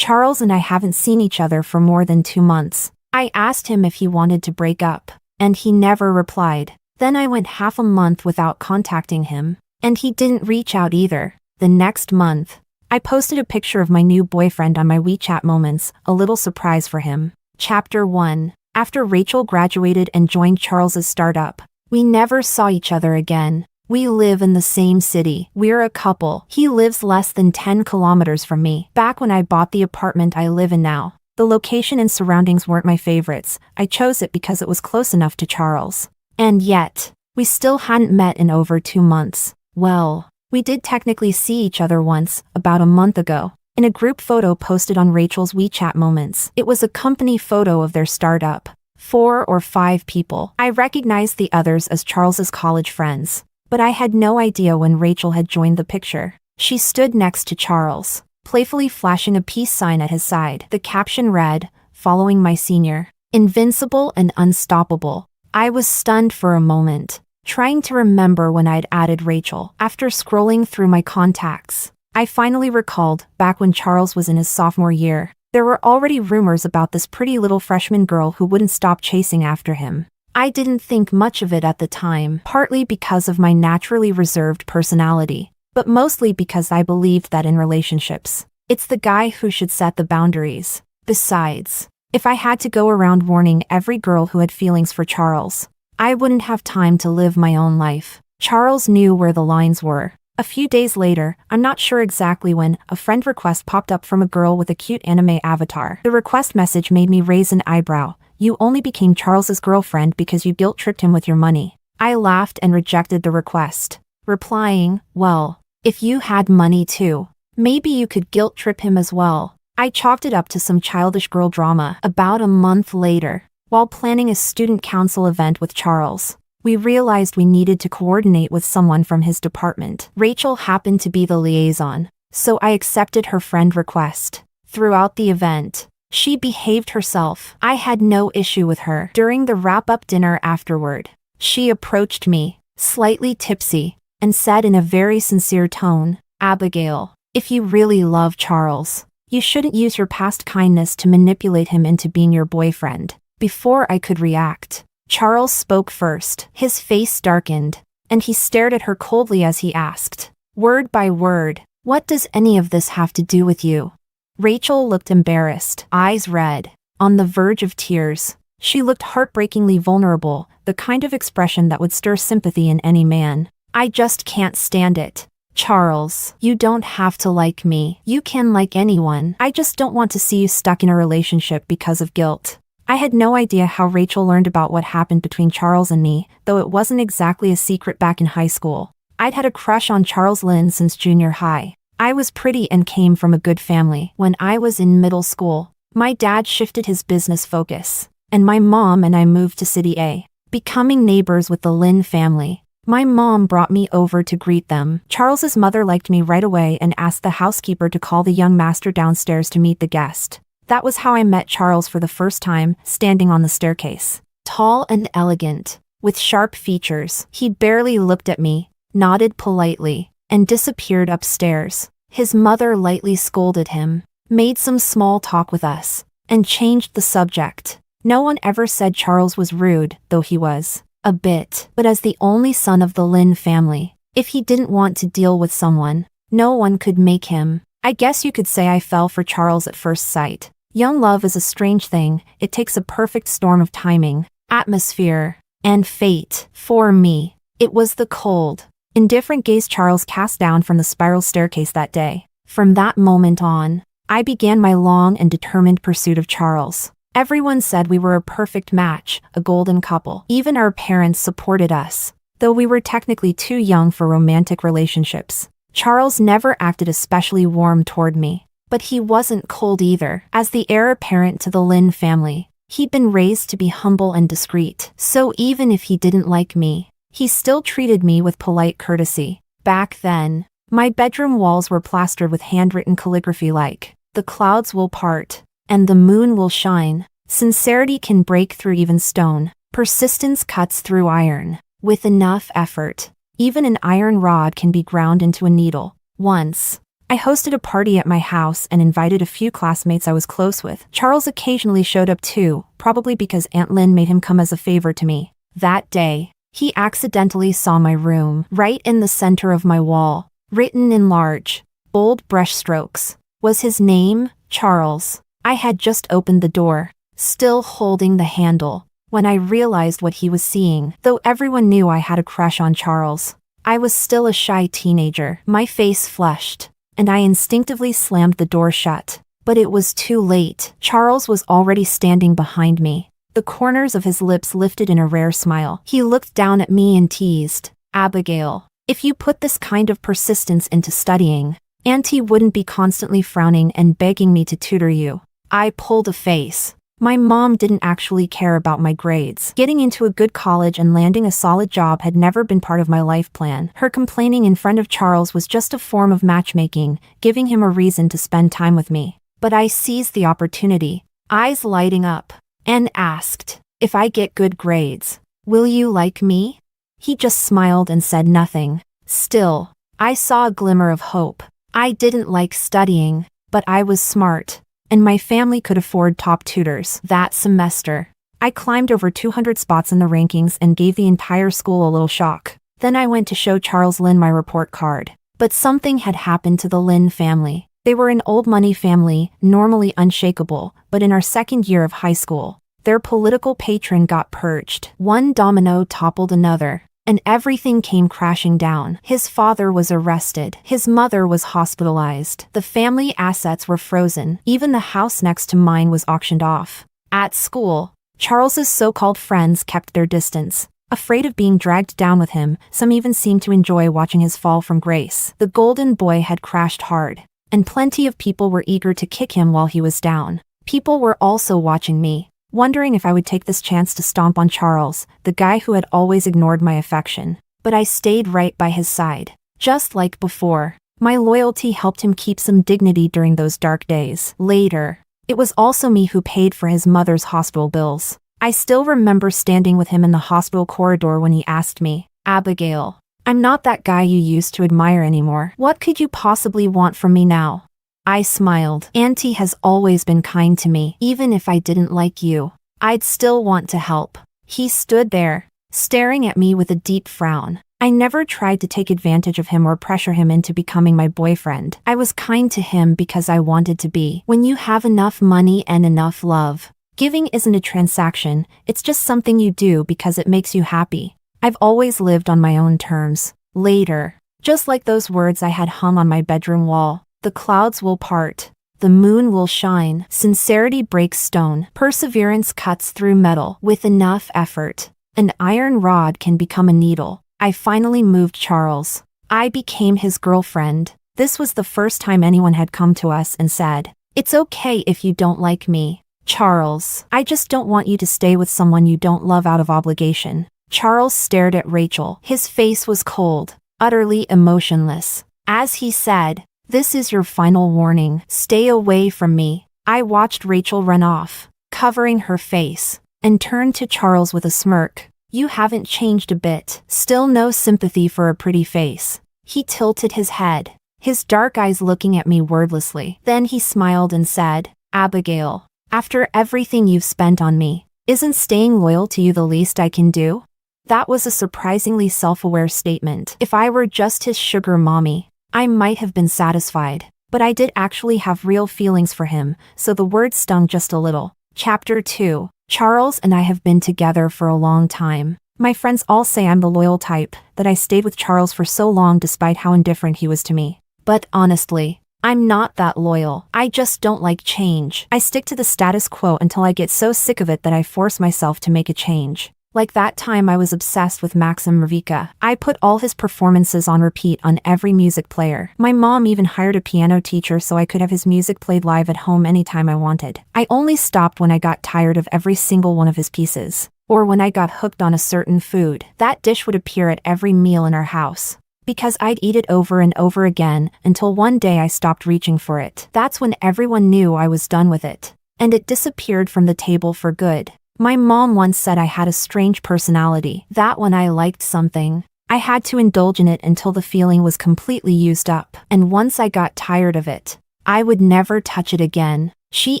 Charles and I haven't seen each other for more than 2 months. I asked him if he wanted to break up, and he never replied. Then I went half a month without contacting him, and he didn't reach out either. The next month, I posted a picture of my new boyfriend on my WeChat Moments, a little surprise for him. Chapter 1. After Rachel graduated and joined Charles's startup, we never saw each other again. We live in the same city. We're a couple. He lives less than 10 kilometers from me. Back when I bought the apartment I live in now, the location and surroundings weren't my favorites. I chose it because it was close enough to Charles. And yet, we still hadn't met in over 2 months. Well, we did technically see each other once, about a month ago, in a group photo posted on Rachel's WeChat Moments. It was a company photo of their startup. 4 or 5 people. I recognized the others as Charles's college friends, but I had no idea when Rachel had joined the picture. She stood next to Charles, playfully flashing a peace sign at his side. The caption read, "Following my senior. Invincible and unstoppable." I was stunned for a moment, trying to remember when I'd added Rachel. After scrolling through my contacts, I finally recalled back when Charles was in his sophomore year. There were already rumors about this pretty little freshman girl who wouldn't stop chasing after him. I didn't think much of it at the time, partly because of my naturally reserved personality, but mostly because I believed that in relationships, it's the guy who should set the boundaries. Besides, if I had to go around warning every girl who had feelings for Charles, I wouldn't have time to live my own life. Charles knew where the lines were. A few days later, I'm not sure exactly when, a friend request popped up from a girl with a cute anime avatar. The request message made me raise an eyebrow. "You only became Charles's girlfriend because you guilt-tripped him with your money." I laughed and rejected the request, replying, "Well, if you had money too, maybe you could guilt-trip him as well." I chalked it up to some childish girl drama. About a month later, while planning a student council event with Charles, we realized we needed to coordinate with someone from his department. Rachel happened to be the liaison, so I accepted her friend request. Throughout the event, she behaved herself. I had no issue with her. During the wrap-up dinner afterward, she approached me, slightly tipsy, and said in a very sincere tone, "Abigail, if you really love Charles, you shouldn't use your past kindness to manipulate him into being your boyfriend." Before I could react, Charles spoke first. His face darkened, and he stared at her coldly as he asked, word by word, "What does any of this have to do with you?" Rachel looked embarrassed, eyes red, on the verge of tears. She looked heartbreakingly vulnerable, the kind of expression that would stir sympathy in any man. "I just can't stand it. Charles, you don't have to like me. You can like anyone. I just don't want to see you stuck in a relationship because of guilt." I had no idea how Rachel learned about what happened between Charles and me, though it wasn't exactly a secret back in high school. I'd had a crush on Charles Lynn since junior high. I was pretty and came from a good family. When I was in middle school, my dad shifted his business focus, and my mom and I moved to City A, becoming neighbors with the Lynn family. My mom brought me over to greet them. Charles's mother liked me right away and asked the housekeeper to call the young master downstairs to meet the guest. That was how I met Charles for the first time, standing on the staircase. Tall and elegant, with sharp features, he barely looked at me, nodded politely, and disappeared upstairs. His mother lightly scolded him, made some small talk with us, and changed the subject. No one ever said Charles was rude, though he was. A bit. But as the only son of the Lynn family, if he didn't want to deal with someone, no one could make him. I guess you could say I fell for Charles at first sight. Young love is a strange thing. It takes a perfect storm of timing, atmosphere, and fate. For me, it was the cold, indifferent gaze Charles cast down from the spiral staircase that day. From that moment on, I began my long and determined pursuit of Charles. Everyone said we were a perfect match, a golden couple. Even our parents supported us, though we were technically too young for romantic relationships. Charles never acted especially warm toward me, but he wasn't cold either. As the heir apparent to the Lynn family, he'd been raised to be humble and discreet. So even if he didn't like me, he still treated me with polite courtesy. Back then, my bedroom walls were plastered with handwritten calligraphy like, "The clouds will part, and the moon will shine. Sincerity can break through even stone. Persistence cuts through iron. With enough effort, even an iron rod can be ground into a needle." Once, I hosted a party at my house and invited a few classmates I was close with. Charles occasionally showed up too, probably because Aunt Lynn made him come as a favor to me. That day, he accidentally saw my room, right in the center of my wall. Written in large, bold brushstrokes, was his name, Charles. I had just opened the door, still holding the handle, when I realized what he was seeing. Though everyone knew I had a crush on Charles, I was still a shy teenager. My face flushed, and I instinctively slammed the door shut. But it was too late. Charles was already standing behind me. The corners of his lips lifted in a rare smile. He looked down at me and teased, "Abigail, if you put this kind of persistence into studying, Auntie wouldn't be constantly frowning and begging me to tutor you." I pulled a face. My mom didn't actually care about my grades. Getting into a good college and landing a solid job had never been part of my life plan. Her complaining in front of Charles was just a form of matchmaking, giving him a reason to spend time with me. But I seized the opportunity, eyes lighting up, and asked, "If I get good grades, will you like me?" He just smiled and said nothing. Still, I saw a glimmer of hope. I didn't like studying, but I was smart, and my family could afford top tutors. That semester, I climbed over 200 spots in the rankings and gave the entire school a little shock. Then I went to show Charles Lynn my report card. But something had happened to the Lynn family. They were an old money family, normally unshakable, but in our second year of high school, their political patron got purged. One domino toppled another, and everything came crashing down. His father was arrested. His mother was hospitalized. The family assets were frozen. Even the house next to mine was auctioned off. At school, Charles's so-called friends kept their distance. Afraid of being dragged down with him, some even seemed to enjoy watching his fall from grace. The golden boy had crashed hard, and plenty of people were eager to kick him while he was down. People were also watching me, wondering if I would take this chance to stomp on Charles, the guy who had always ignored my affection. But I stayed right by his side. Just like before, my loyalty helped him keep some dignity during those dark days. Later, it was also me who paid for his mother's hospital bills. I still remember standing with him in the hospital corridor when he asked me, "Abigail, I'm not that guy you used to admire anymore. What could you possibly want from me now?" I smiled. "Auntie has always been kind to me. Even if I didn't like you, I'd still want to help." He stood there, staring at me with a deep frown. I never tried to take advantage of him or pressure him into becoming my boyfriend. I was kind to him because I wanted to be. When you have enough money and enough love, giving isn't a transaction, it's just something you do because it makes you happy. I've always lived on my own terms. Later, just like those words I had hung on my bedroom wall, the clouds will part, the moon will shine, sincerity breaks stone, perseverance cuts through metal. With enough effort, an iron rod can become a needle. I finally moved Charles. I became his girlfriend. This was the first time anyone had come to us and said, "It's okay if you don't like me, Charles. I just don't want you to stay with someone you don't love out of obligation." Charles stared at Rachel. His face was cold, utterly emotionless. As he said, "This is your final warning. Stay away from me." I watched Rachel run off, covering her face, and turned to Charles with a smirk. "You haven't changed a bit." Still no sympathy for a pretty face. He tilted his head, his dark eyes looking at me wordlessly. Then he smiled and said, "Abigail, after everything you've spent on me, isn't staying loyal to you the least I can do?" That was a surprisingly self-aware statement. If I were just his sugar mommy, I might have been satisfied, but I did actually have real feelings for him, so the words stung just a little. Chapter 2. Charles and I have been together for a long time. My friends all say I'm the loyal type, that I stayed with Charles for so long despite how indifferent he was to me. But honestly, I'm not that loyal. I just don't like change. I stick to the status quo until I get so sick of it that I force myself to make a change. Like that time I was obsessed with Maxim Revika. I put all his performances on repeat on every music player. My mom even hired a piano teacher so I could have his music played live at home anytime I wanted. I only stopped when I got tired of every single one of his pieces, or when I got hooked on a certain food. That dish would appear at every meal in our house, because I'd eat it over and over again until one day I stopped reaching for it. That's when everyone knew I was done with it, and it disappeared from the table for good. My mom once said I had a strange personality, that when I liked something, I had to indulge in it until the feeling was completely used up, and once I got tired of it, I would never touch it again. She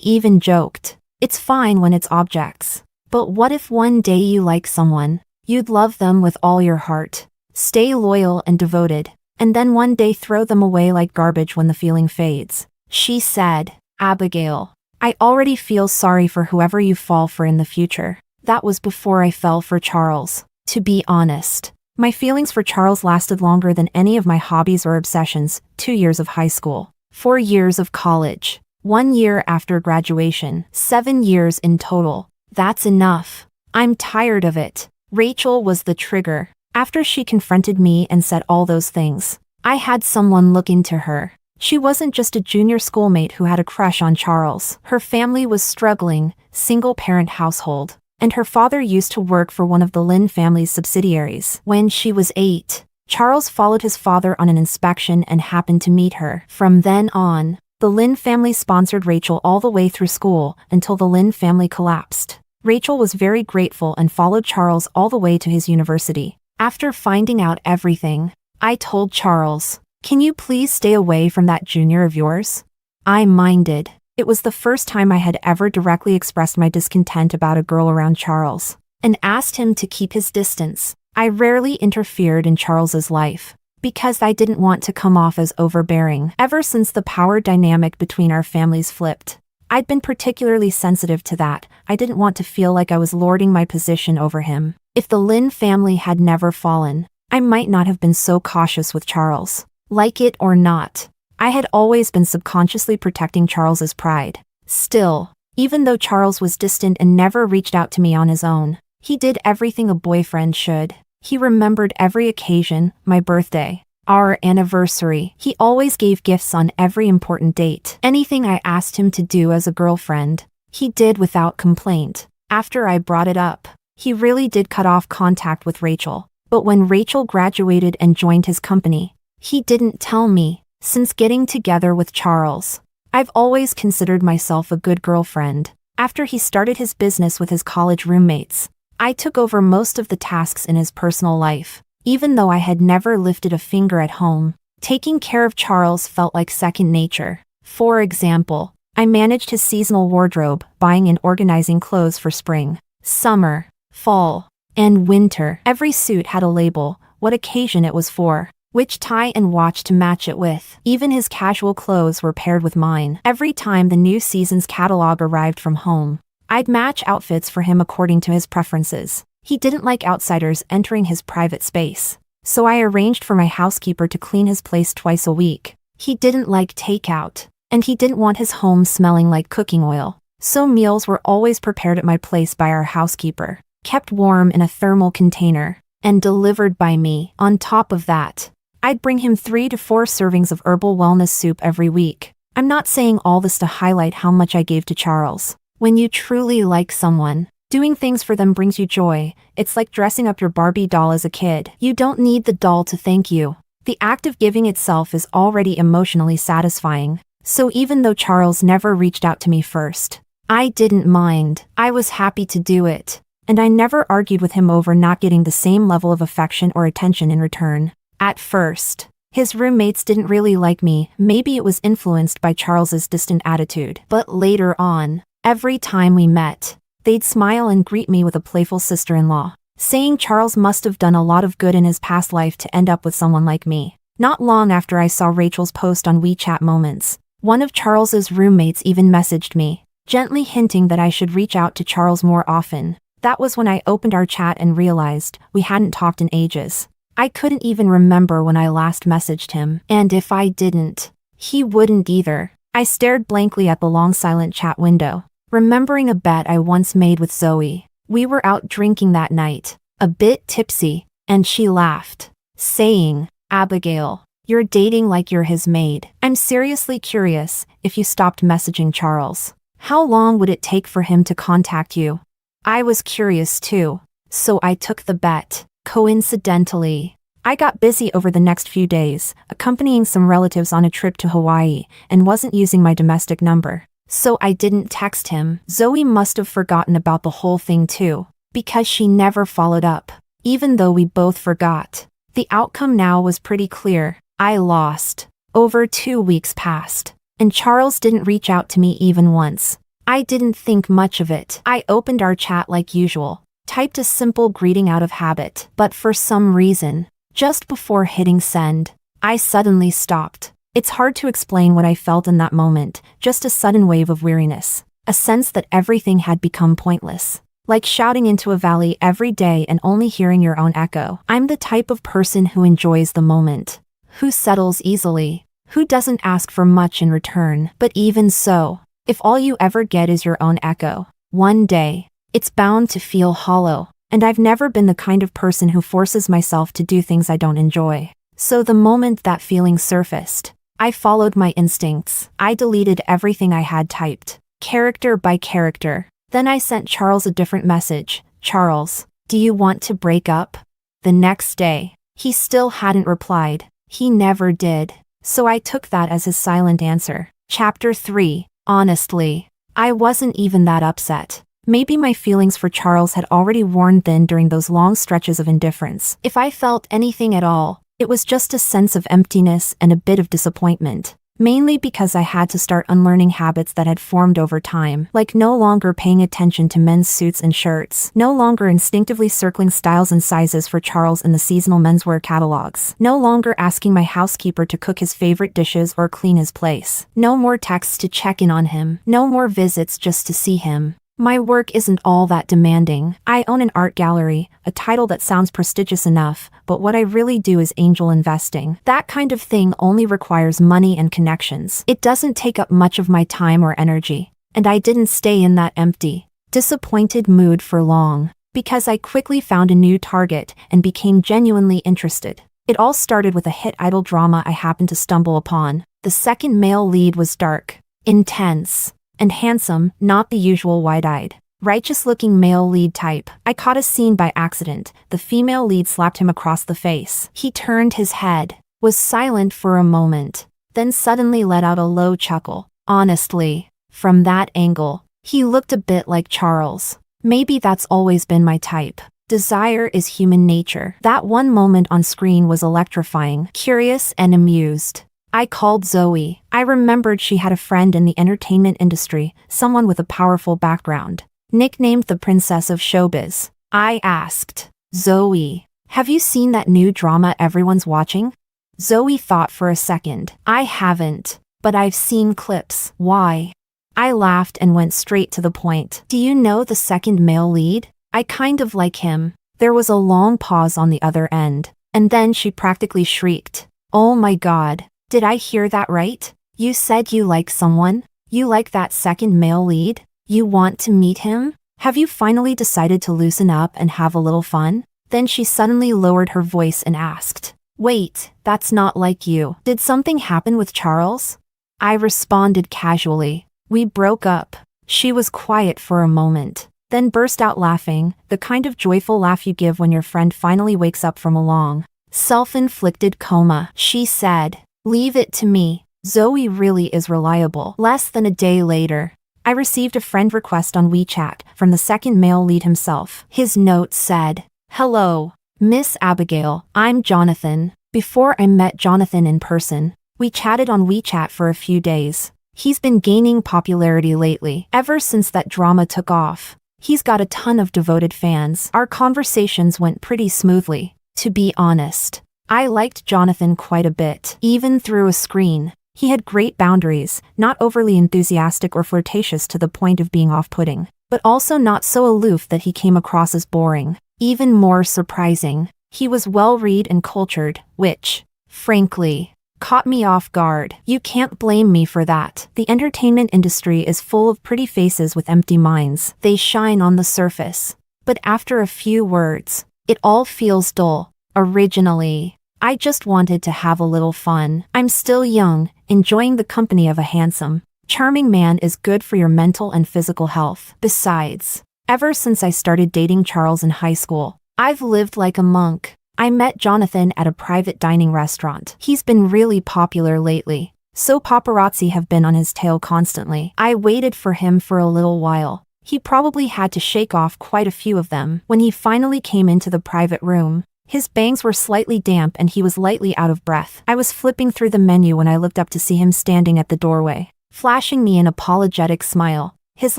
even joked, "It's fine when it's objects. But what if one day you like someone? You'd love them with all your heart, stay loyal and devoted, and then one day throw them away like garbage when the feeling fades." She said, "Abigail, I already feel sorry for whoever you fall for in the future." That was before I fell for Charles. To be honest, my feelings for Charles lasted longer than any of my hobbies or obsessions: 2 years of high school, 4 years of college, 1 year after graduation, 7 years in total. That's enough. I'm tired of it. Rachel was the trigger. After she confronted me and said all those things, I had someone look into her. She wasn't just a junior schoolmate who had a crush on Charles. Her family was struggling, single-parent household, and her father used to work for one of the Lynn family's subsidiaries. When she was 8, Charles followed his father on an inspection and happened to meet her. From then on, the Lynn family sponsored Rachel all the way through school until the Lynn family collapsed. Rachel was very grateful and followed Charles all the way to his university. After finding out everything, I told Charles, "Can you please stay away from that junior of yours?" I minded. It was the first time I had ever directly expressed my discontent about a girl around Charles, and asked him to keep his distance. I rarely interfered in Charles's life, because I didn't want to come off as overbearing. Ever since the power dynamic between our families flipped, I'd been particularly sensitive to that. I didn't want to feel like I was lording my position over him. If the Lynn family had never fallen, I might not have been so cautious with Charles. Like it or not, I had always been subconsciously protecting Charles's pride. Still, even though Charles was distant and never reached out to me on his own, he did everything a boyfriend should. He remembered every occasion: my birthday, our anniversary. He always gave gifts on every important date. Anything I asked him to do as a girlfriend, he did without complaint. After I brought it up, he really did cut off contact with Rachel. But when Rachel graduated and joined his company, he didn't tell me. Since getting together with Charles, I've always considered myself a good girlfriend. After he started his business with his college roommates, I took over most of the tasks in his personal life. Even though I had never lifted a finger at home, taking care of Charles felt like second nature. For example, I managed his seasonal wardrobe, buying and organizing clothes for spring, summer, fall, and winter. Every suit had a label, what occasion it was for, which tie and watch to match it with. Even his casual clothes were paired with mine. Every time the new season's catalog arrived from home, I'd match outfits for him according to his preferences. He didn't like outsiders entering his private space, so I arranged for my housekeeper to clean his place twice a week. He didn't like takeout, and he didn't want his home smelling like cooking oil, so meals were always prepared at my place by our housekeeper, kept warm in a thermal container, and delivered by me. On top of that, I'd bring him 3 to 4 servings of herbal wellness soup every week. I'm not saying all this to highlight how much I gave to Charles. When you truly like someone, doing things for them brings you joy. It's like dressing up your Barbie doll as a kid. You don't need the doll to thank you. The act of giving itself is already emotionally satisfying. So even though Charles never reached out to me first, I didn't mind. I was happy to do it. And I never argued with him over not getting the same level of affection or attention in return. At first, his roommates didn't really like me. Maybe it was influenced by Charles's distant attitude. But later on, every time we met, they'd smile and greet me with a playful sister-in-law, saying Charles must have done a lot of good in his past life to end up with someone like me. Not long after I saw Rachel's post on WeChat Moments, one of Charles's roommates even messaged me, gently hinting that I should reach out to Charles more often. That was when I opened our chat and realized we hadn't talked in ages. I couldn't even remember when I last messaged him, and if I didn't, he wouldn't either. I stared blankly at the long silent chat window, remembering a bet I once made with Zoe. We were out drinking that night, a bit tipsy, and she laughed, saying, "Abigail, you're dating like you're his maid. I'm seriously curious if you stopped messaging Charles. How long would it take for him to contact you?" I was curious too, so I took the bet. Coincidentally, I got busy over the next few days, accompanying some relatives on a trip to Hawaii, and wasn't using my domestic number, so I didn't text him. Zoe must have forgotten about the whole thing too, because she never followed up. Even though we both forgot, the The outcome now was pretty clear. I lost. Over 2 weeks passed, and Charles didn't reach out to me even once. I didn't think much of it. I opened our chat like usual, typed a simple greeting out of habit, but for some reason, just before hitting send, I suddenly stopped. It's hard to explain what I felt in that moment, just a sudden wave of weariness, a sense that everything had become pointless. Like shouting into a valley every day and only hearing your own echo. I'm the type of person who enjoys the moment, who settles easily, who doesn't ask for much in return. But even so, if all you ever get is your own echo, one day, it's bound to feel hollow. And I've never been the kind of person who forces myself to do things I don't enjoy. So the moment that feeling surfaced, I followed my instincts. I deleted everything I had typed, character by character. Then I sent Charles a different message. Charles, do you want to break up? The next day, he still hadn't replied. He never did. So I took that as his silent answer. Chapter 3. Honestly, I wasn't even that upset. Maybe my feelings for Charles had already worn thin during those long stretches of indifference. If I felt anything at all, it was just a sense of emptiness and a bit of disappointment. Mainly because I had to start unlearning habits that had formed over time, like no longer paying attention to men's suits and shirts, no longer instinctively circling styles and sizes for Charles in the seasonal menswear catalogs, no longer asking my housekeeper to cook his favorite dishes or clean his place, no more texts to check in on him, no more visits just to see him. My work isn't all that demanding. I own an art gallery, a title that sounds prestigious enough, but what I really do is angel investing. That kind of thing only requires money and connections. It doesn't take up much of my time or energy. And I didn't stay in that empty, disappointed mood for long, because I quickly found a new target and became genuinely interested. It all started with a hit idol drama I happened to stumble upon. The second male lead was dark, intense, and handsome, not the usual wide-eyed, righteous-looking male lead type. I caught a scene by accident. The female lead slapped him across the face. He turned his head, was silent for a moment, then suddenly let out a low chuckle. Honestly, from that angle, he looked a bit like Charles. Maybe that's always been my type. Desire is human nature. That one moment on screen was electrifying, curious and amused. I called Zoe. I remembered she had a friend in the entertainment industry, someone with a powerful background, nicknamed the Princess of Showbiz. I asked, Zoe, have you seen that new drama everyone's watching? Zoe thought for a second. I haven't, but I've seen clips. Why? I laughed and went straight to the point. Do you know the second male lead? I kind of like him. There was a long pause on the other end, and then she practically shrieked. Oh my God. Did I hear that right? You said you like someone? You like that second male lead? You want to meet him? Have you finally decided to loosen up and have a little fun? Then she suddenly lowered her voice and asked, wait, that's not like you. Did something happen with Charles? I responded casually. We broke up. She was quiet for a moment, then burst out laughing, the kind of joyful laugh you give when your friend finally wakes up from a long, self-inflicted coma. She said, leave it to me. Zoe really is reliable. Less than a day later, I received a friend request on WeChat from the second male lead himself. His note said, hello, Miss Abigail, I'm Jonathan. Before I met Jonathan in person, we chatted on WeChat for a few days. He's been gaining popularity lately, ever since that drama took off. He's got a ton of devoted fans. Our conversations went pretty smoothly, to be honest. I liked Jonathan quite a bit, even through a screen. He had great boundaries, not overly enthusiastic or flirtatious to the point of being off-putting, but also not so aloof that he came across as boring. Even more surprising, he was well-read and cultured, which, frankly, caught me off guard. You can't blame me for that. The entertainment industry is full of pretty faces with empty minds. They shine on the surface, but after a few words, it all feels dull. Originally, I just wanted to have a little fun. I'm still young, enjoying the company of a handsome, charming man is good for your mental and physical health. Besides, ever since I started dating Charles in high school, I've lived like a monk. I met Jonathan at a private dining restaurant. He's been really popular lately, so paparazzi have been on his tail constantly. I waited for him for a little while. He probably had to shake off quite a few of them. When he finally came into the private room, His bangs were slightly damp and he was lightly out of breath. I was flipping through the menu when I looked up to see him standing at the doorway, flashing me an apologetic smile, his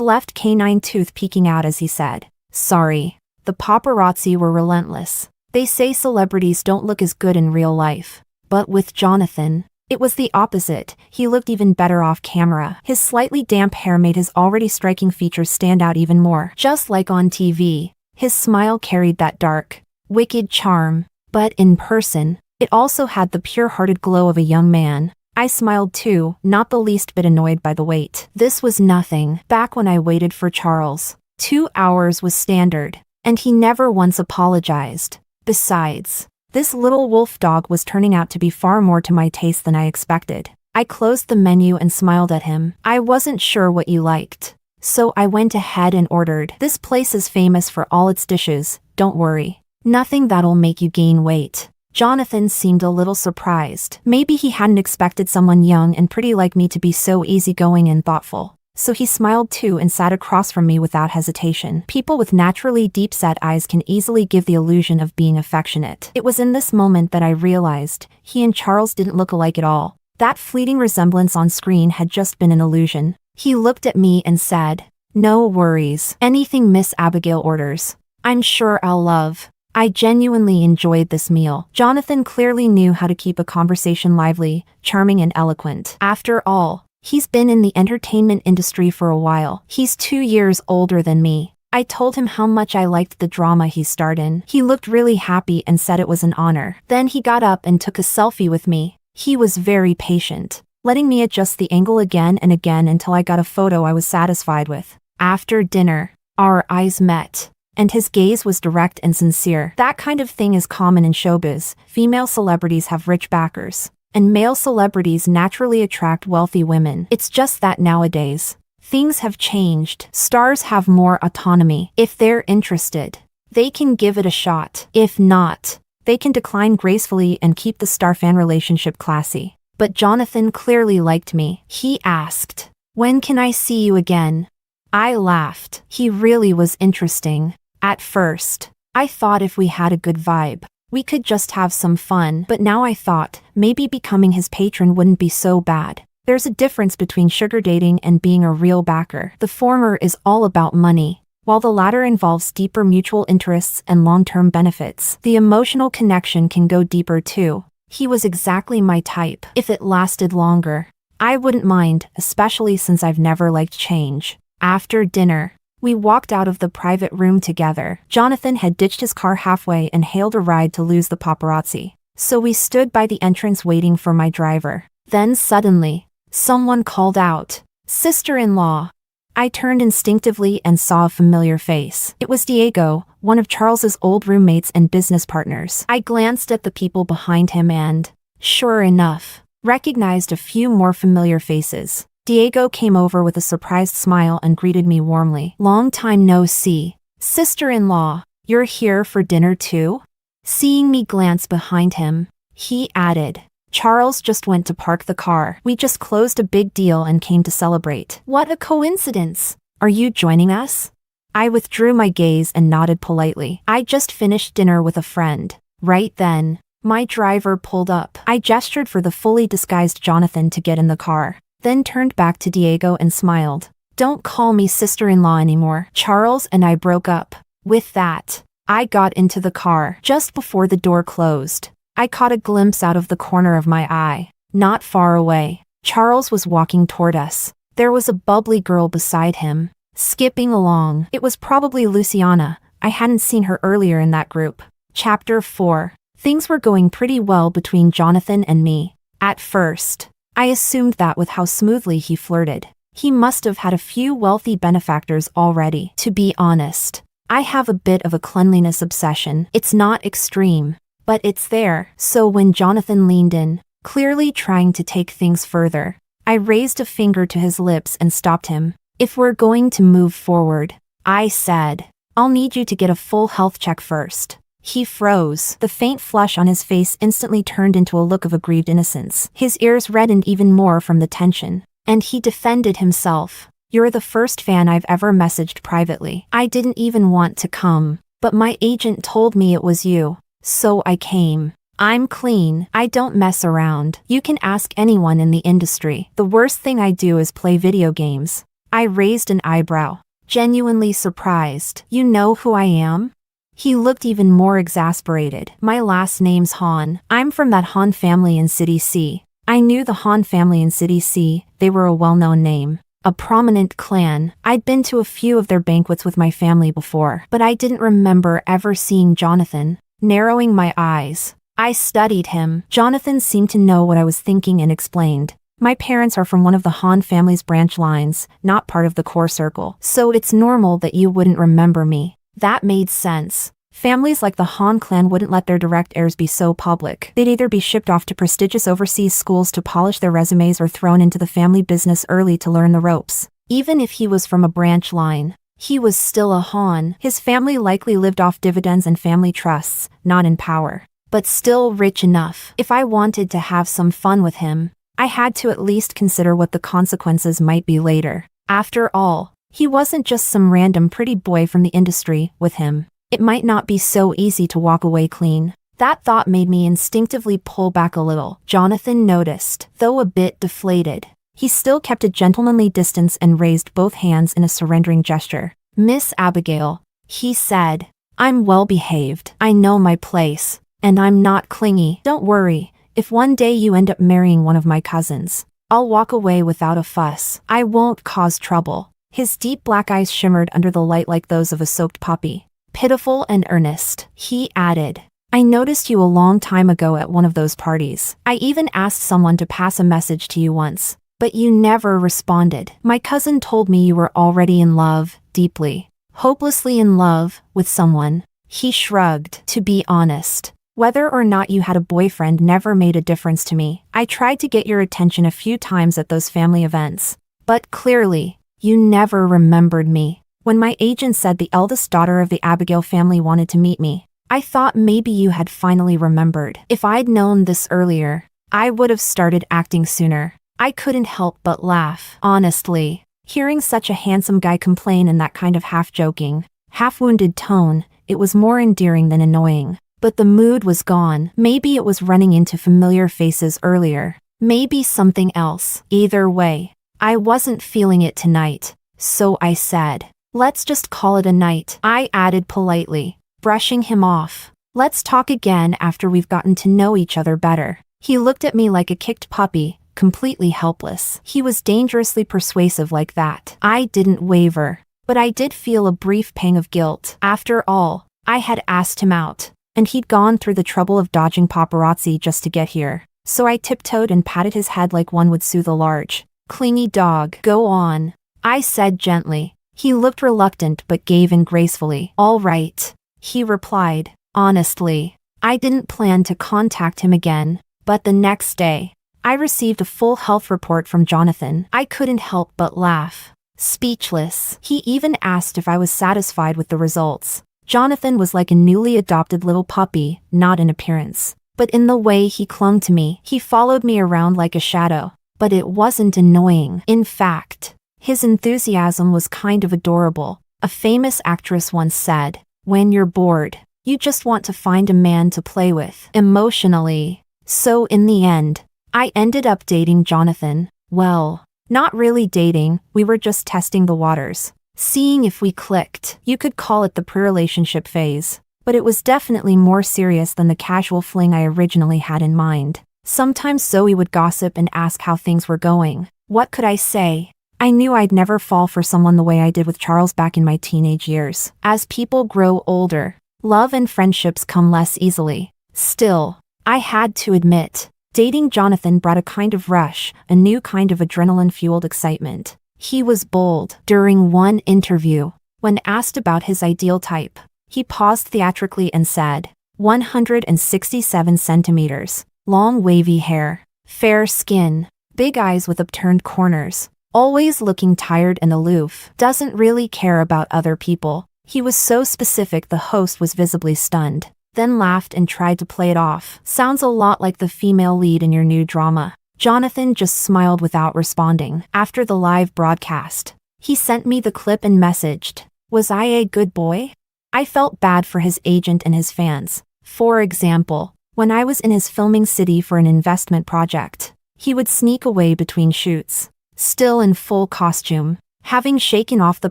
left canine tooth peeking out as he said, "Sorry." The paparazzi were relentless. They say celebrities don't look as good in real life. But with Jonathan, it was the opposite. He looked even better off camera. His slightly damp hair made his already striking features stand out even more. Just like on TV, his smile carried that dark, wicked charm. But in person, it also had the pure-hearted glow of a young man. I smiled too, not the least bit annoyed by the wait. This was nothing. Back when I waited for Charles, 2 hours was standard, and he never once apologized. Besides, this little wolf dog was turning out to be far more to my taste than I expected. I closed the menu and smiled at him. "I wasn't sure what you liked, so I went ahead and ordered. This place is famous for all its dishes, don't worry. Nothing that'll make you gain weight." Jonathan seemed a little surprised. Maybe he hadn't expected someone young and pretty like me to be so easygoing and thoughtful. So he smiled too and sat across from me without hesitation. People with naturally deep-set eyes can easily give the illusion of being affectionate. It was in this moment that I realized he and Charles didn't look alike at all. That fleeting resemblance on screen had just been an illusion. He looked at me and said, "No worries. Anything Miss Abigail orders, I'm sure I'll love." I genuinely enjoyed this meal. Jonathan clearly knew how to keep a conversation lively, charming and eloquent. After all, he's been in the entertainment industry for a while. He's 2 years older than me. I told him how much I liked the drama he starred in. He looked really happy and said it was an honor. Then he got up and took a selfie with me. He was very patient, letting me adjust the angle again and again until I got a photo I was satisfied with. After dinner, our eyes met, and his gaze was direct and sincere. That kind of thing is common in showbiz. Female celebrities have rich backers, and male celebrities naturally attract wealthy women. It's just that nowadays, things have changed. Stars have more autonomy. If they're interested, they can give it a shot. If not, they can decline gracefully and keep the star-fan relationship classy. But Jonathan clearly liked me. He asked, "When can I see you again?" I laughed. He really was interesting. At first, I thought if we had a good vibe, we could just have some fun. But now I thought, maybe becoming his patron wouldn't be so bad. There's a difference between sugar dating and being a real backer. The former is all about money, while the latter involves deeper mutual interests and long-term benefits. The emotional connection can go deeper too. He was exactly my type. If it lasted longer, I wouldn't mind, especially since I've never liked change. After dinner, we walked out of the private room together. Jonathan had ditched his car halfway and hailed a ride to lose the paparazzi. So we stood by the entrance waiting for my driver. Then suddenly, someone called out, "Sister-in-law." I turned instinctively and saw a familiar face. It was Diego, one of Charles's old roommates and business partners. I glanced at the people behind him and, sure enough, recognized a few more familiar faces. Diego came over with a surprised smile and greeted me warmly. "Long time no see. Sister-in-law, you're here for dinner too?" Seeing me glance behind him, he added, "Charles just went to park the car. We just closed a big deal and came to celebrate." "What a coincidence. Are you joining us?" I withdrew my gaze and nodded politely. I just finished dinner with a friend. Right then, my driver pulled up. I gestured for the fully disguised Jonathan to get in the car, then turned back to Diego and smiled. "Don't call me sister-in-law anymore. Charles and I broke up." With that, I got into the car. Just before the door closed, I caught a glimpse out of the corner of my eye. Not far away, Charles was walking toward us. There was a bubbly girl beside him, skipping along. It was probably Luciana. I hadn't seen her earlier in that group. Chapter 4. Things were going pretty well between Jonathan and me. At first, I assumed that with how smoothly he flirted, he must have had a few wealthy benefactors already. To be honest, I have a bit of a cleanliness obsession. It's not extreme, but it's there. So when Jonathan leaned in, clearly trying to take things further, I raised a finger to his lips and stopped him. "If we're going to move forward," I said, "I'll need you to get a full health check first." He froze. The faint flush on his face instantly turned into a look of aggrieved innocence. His ears reddened even more from the tension, and he defended himself. "You're the first fan I've ever messaged privately. I didn't even want to come, but my agent told me it was you." So I came. I'm clean. I don't mess around. You can ask anyone in the industry. The worst thing I do is play video games. I raised an eyebrow, genuinely surprised. You know who I am? He looked even more exasperated. My last name's Han. I'm from that Han family in City C. I knew the Han family in City C. They were a well-known name, a prominent clan. I'd been to a few of their banquets with my family before, but I didn't remember ever seeing Jonathan. Narrowing my eyes, I studied him. Jonathan seemed to know what I was thinking and explained. My parents are from one of the Han family's branch lines, not part of the core circle, so it's normal that you wouldn't remember me. That made sense. Families like the Han clan wouldn't let their direct heirs be so public. They'd either be shipped off to prestigious overseas schools to polish their resumes or thrown into the family business early to learn the ropes. Even if he was from a branch line, he was still a Han. His family likely lived off dividends and family trusts, not in power, but still rich enough. If I wanted to have some fun with him, I had to at least consider what the consequences might be later. After all, he wasn't just some random pretty boy from the industry. With him, it might not be so easy to walk away clean. That thought made me instinctively pull back a little. Jonathan noticed, though a bit deflated. He still kept a gentlemanly distance and raised both hands in a surrendering gesture. Miss Abigail, he said, I'm well behaved. I know my place, and I'm not clingy. Don't worry, if one day you end up marrying one of my cousins, I'll walk away without a fuss. I won't cause trouble. His deep black eyes shimmered under the light like those of a soaked poppy. Pitiful and earnest, he added. I noticed you a long time ago at one of those parties. I even asked someone to pass a message to you once, but you never responded. My cousin told me you were already in love, deeply, hopelessly in love, with someone. He shrugged. To be honest, whether or not you had a boyfriend never made a difference to me. I tried to get your attention a few times at those family events, but clearly, you never remembered me. When my agent said the eldest daughter of the Abigail family wanted to meet me, I thought maybe you had finally remembered. If I'd known this earlier, I would have started acting sooner. I couldn't help but laugh. Honestly, hearing such a handsome guy complain in that kind of half-joking, half-wounded tone, it was more endearing than annoying. But the mood was gone. Maybe it was running into familiar faces earlier. Maybe something else. Either way, I wasn't feeling it tonight. So I said, let's just call it a night. I added politely, brushing him off. Let's talk again after we've gotten to know each other better. He looked at me like a kicked puppy, completely helpless. He was dangerously persuasive like that. I didn't waver, but I did feel a brief pang of guilt. After all, I had asked him out, and he'd gone through the trouble of dodging paparazzi just to get here. So I tiptoed and patted his head like one would soothe a large, clingy dog. Go on, I said gently. He looked reluctant but gave in gracefully. All right, he replied. Honestly, I didn't plan to contact him again, but the next day, I received a full health report from Jonathan. I couldn't help but laugh. Speechless. He even asked if I was satisfied with the results. Jonathan was like a newly adopted little puppy, not in appearance, but in the way he clung to me. He followed me around like a shadow, but it wasn't annoying. In fact, his enthusiasm was kind of adorable. A famous actress once said, when you're bored, you just want to find a man to play with emotionally. So in the end, I ended up dating Jonathan. Well, not really dating, we were just testing the waters, seeing if we clicked. You could call it the pre-relationship phase, but it was definitely more serious than the casual fling I originally had in mind. Sometimes Zoe would gossip and ask how things were going. What could I say? I knew I'd never fall for someone the way I did with Charles back in my teenage years. As people grow older, love and friendships come less easily. Still, I had to admit, dating Jonathan brought a kind of rush, a new kind of adrenaline-fueled excitement. He was bold. During one interview, when asked about his ideal type, he paused theatrically and said, 167 centimeters, long wavy hair, fair skin, big eyes with upturned corners, always looking tired and aloof, doesn't really care about other people. He was so specific the host was visibly stunned, then laughed and tried to play it off. Sounds a lot like the female lead in your new drama. Jonathan just smiled without responding. After the live broadcast, he sent me the clip and messaged, was I a good boy? I felt bad for his agent and his fans, For example, when I was in his filming city for an investment project, he would sneak away between shoots, still in full costume, having shaken off the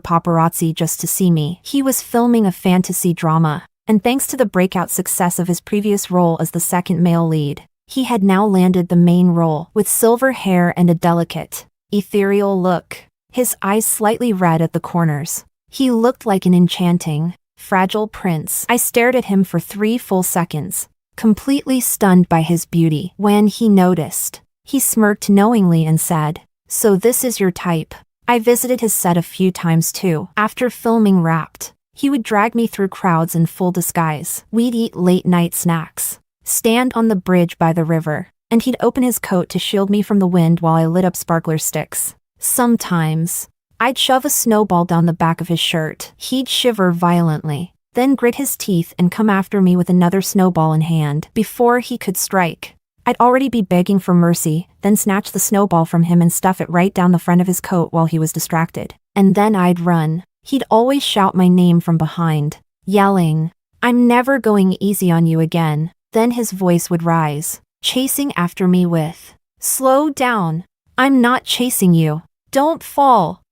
paparazzi just to see me. He was filming a fantasy drama, and thanks to the breakout success of his previous role as the second male lead, he had now landed the main role with silver hair and a delicate, ethereal look, his eyes slightly red at the corners. He looked like an enchanting, fragile prince. I stared at him for 3 full seconds, completely stunned by his beauty. When he noticed, he smirked knowingly and said, "So this is your type." I visited his set a few times too. After filming wrapped, he would drag me through crowds in full disguise. We'd eat late-night snacks, stand on the bridge by the river, and he'd open his coat to shield me from the wind while I lit up sparkler sticks. Sometimes, I'd shove a snowball down the back of his shirt. He'd shiver violently, then grit his teeth and come after me with another snowball in hand. Before he could strike, I'd already be begging for mercy, then snatch the snowball from him and stuff it right down the front of his coat while he was distracted. And then I'd run. He'd always shout my name from behind, yelling, "I'm never going easy on you again." Then his voice would rise, chasing after me with, "Slow down. I'm not chasing you. Don't fall."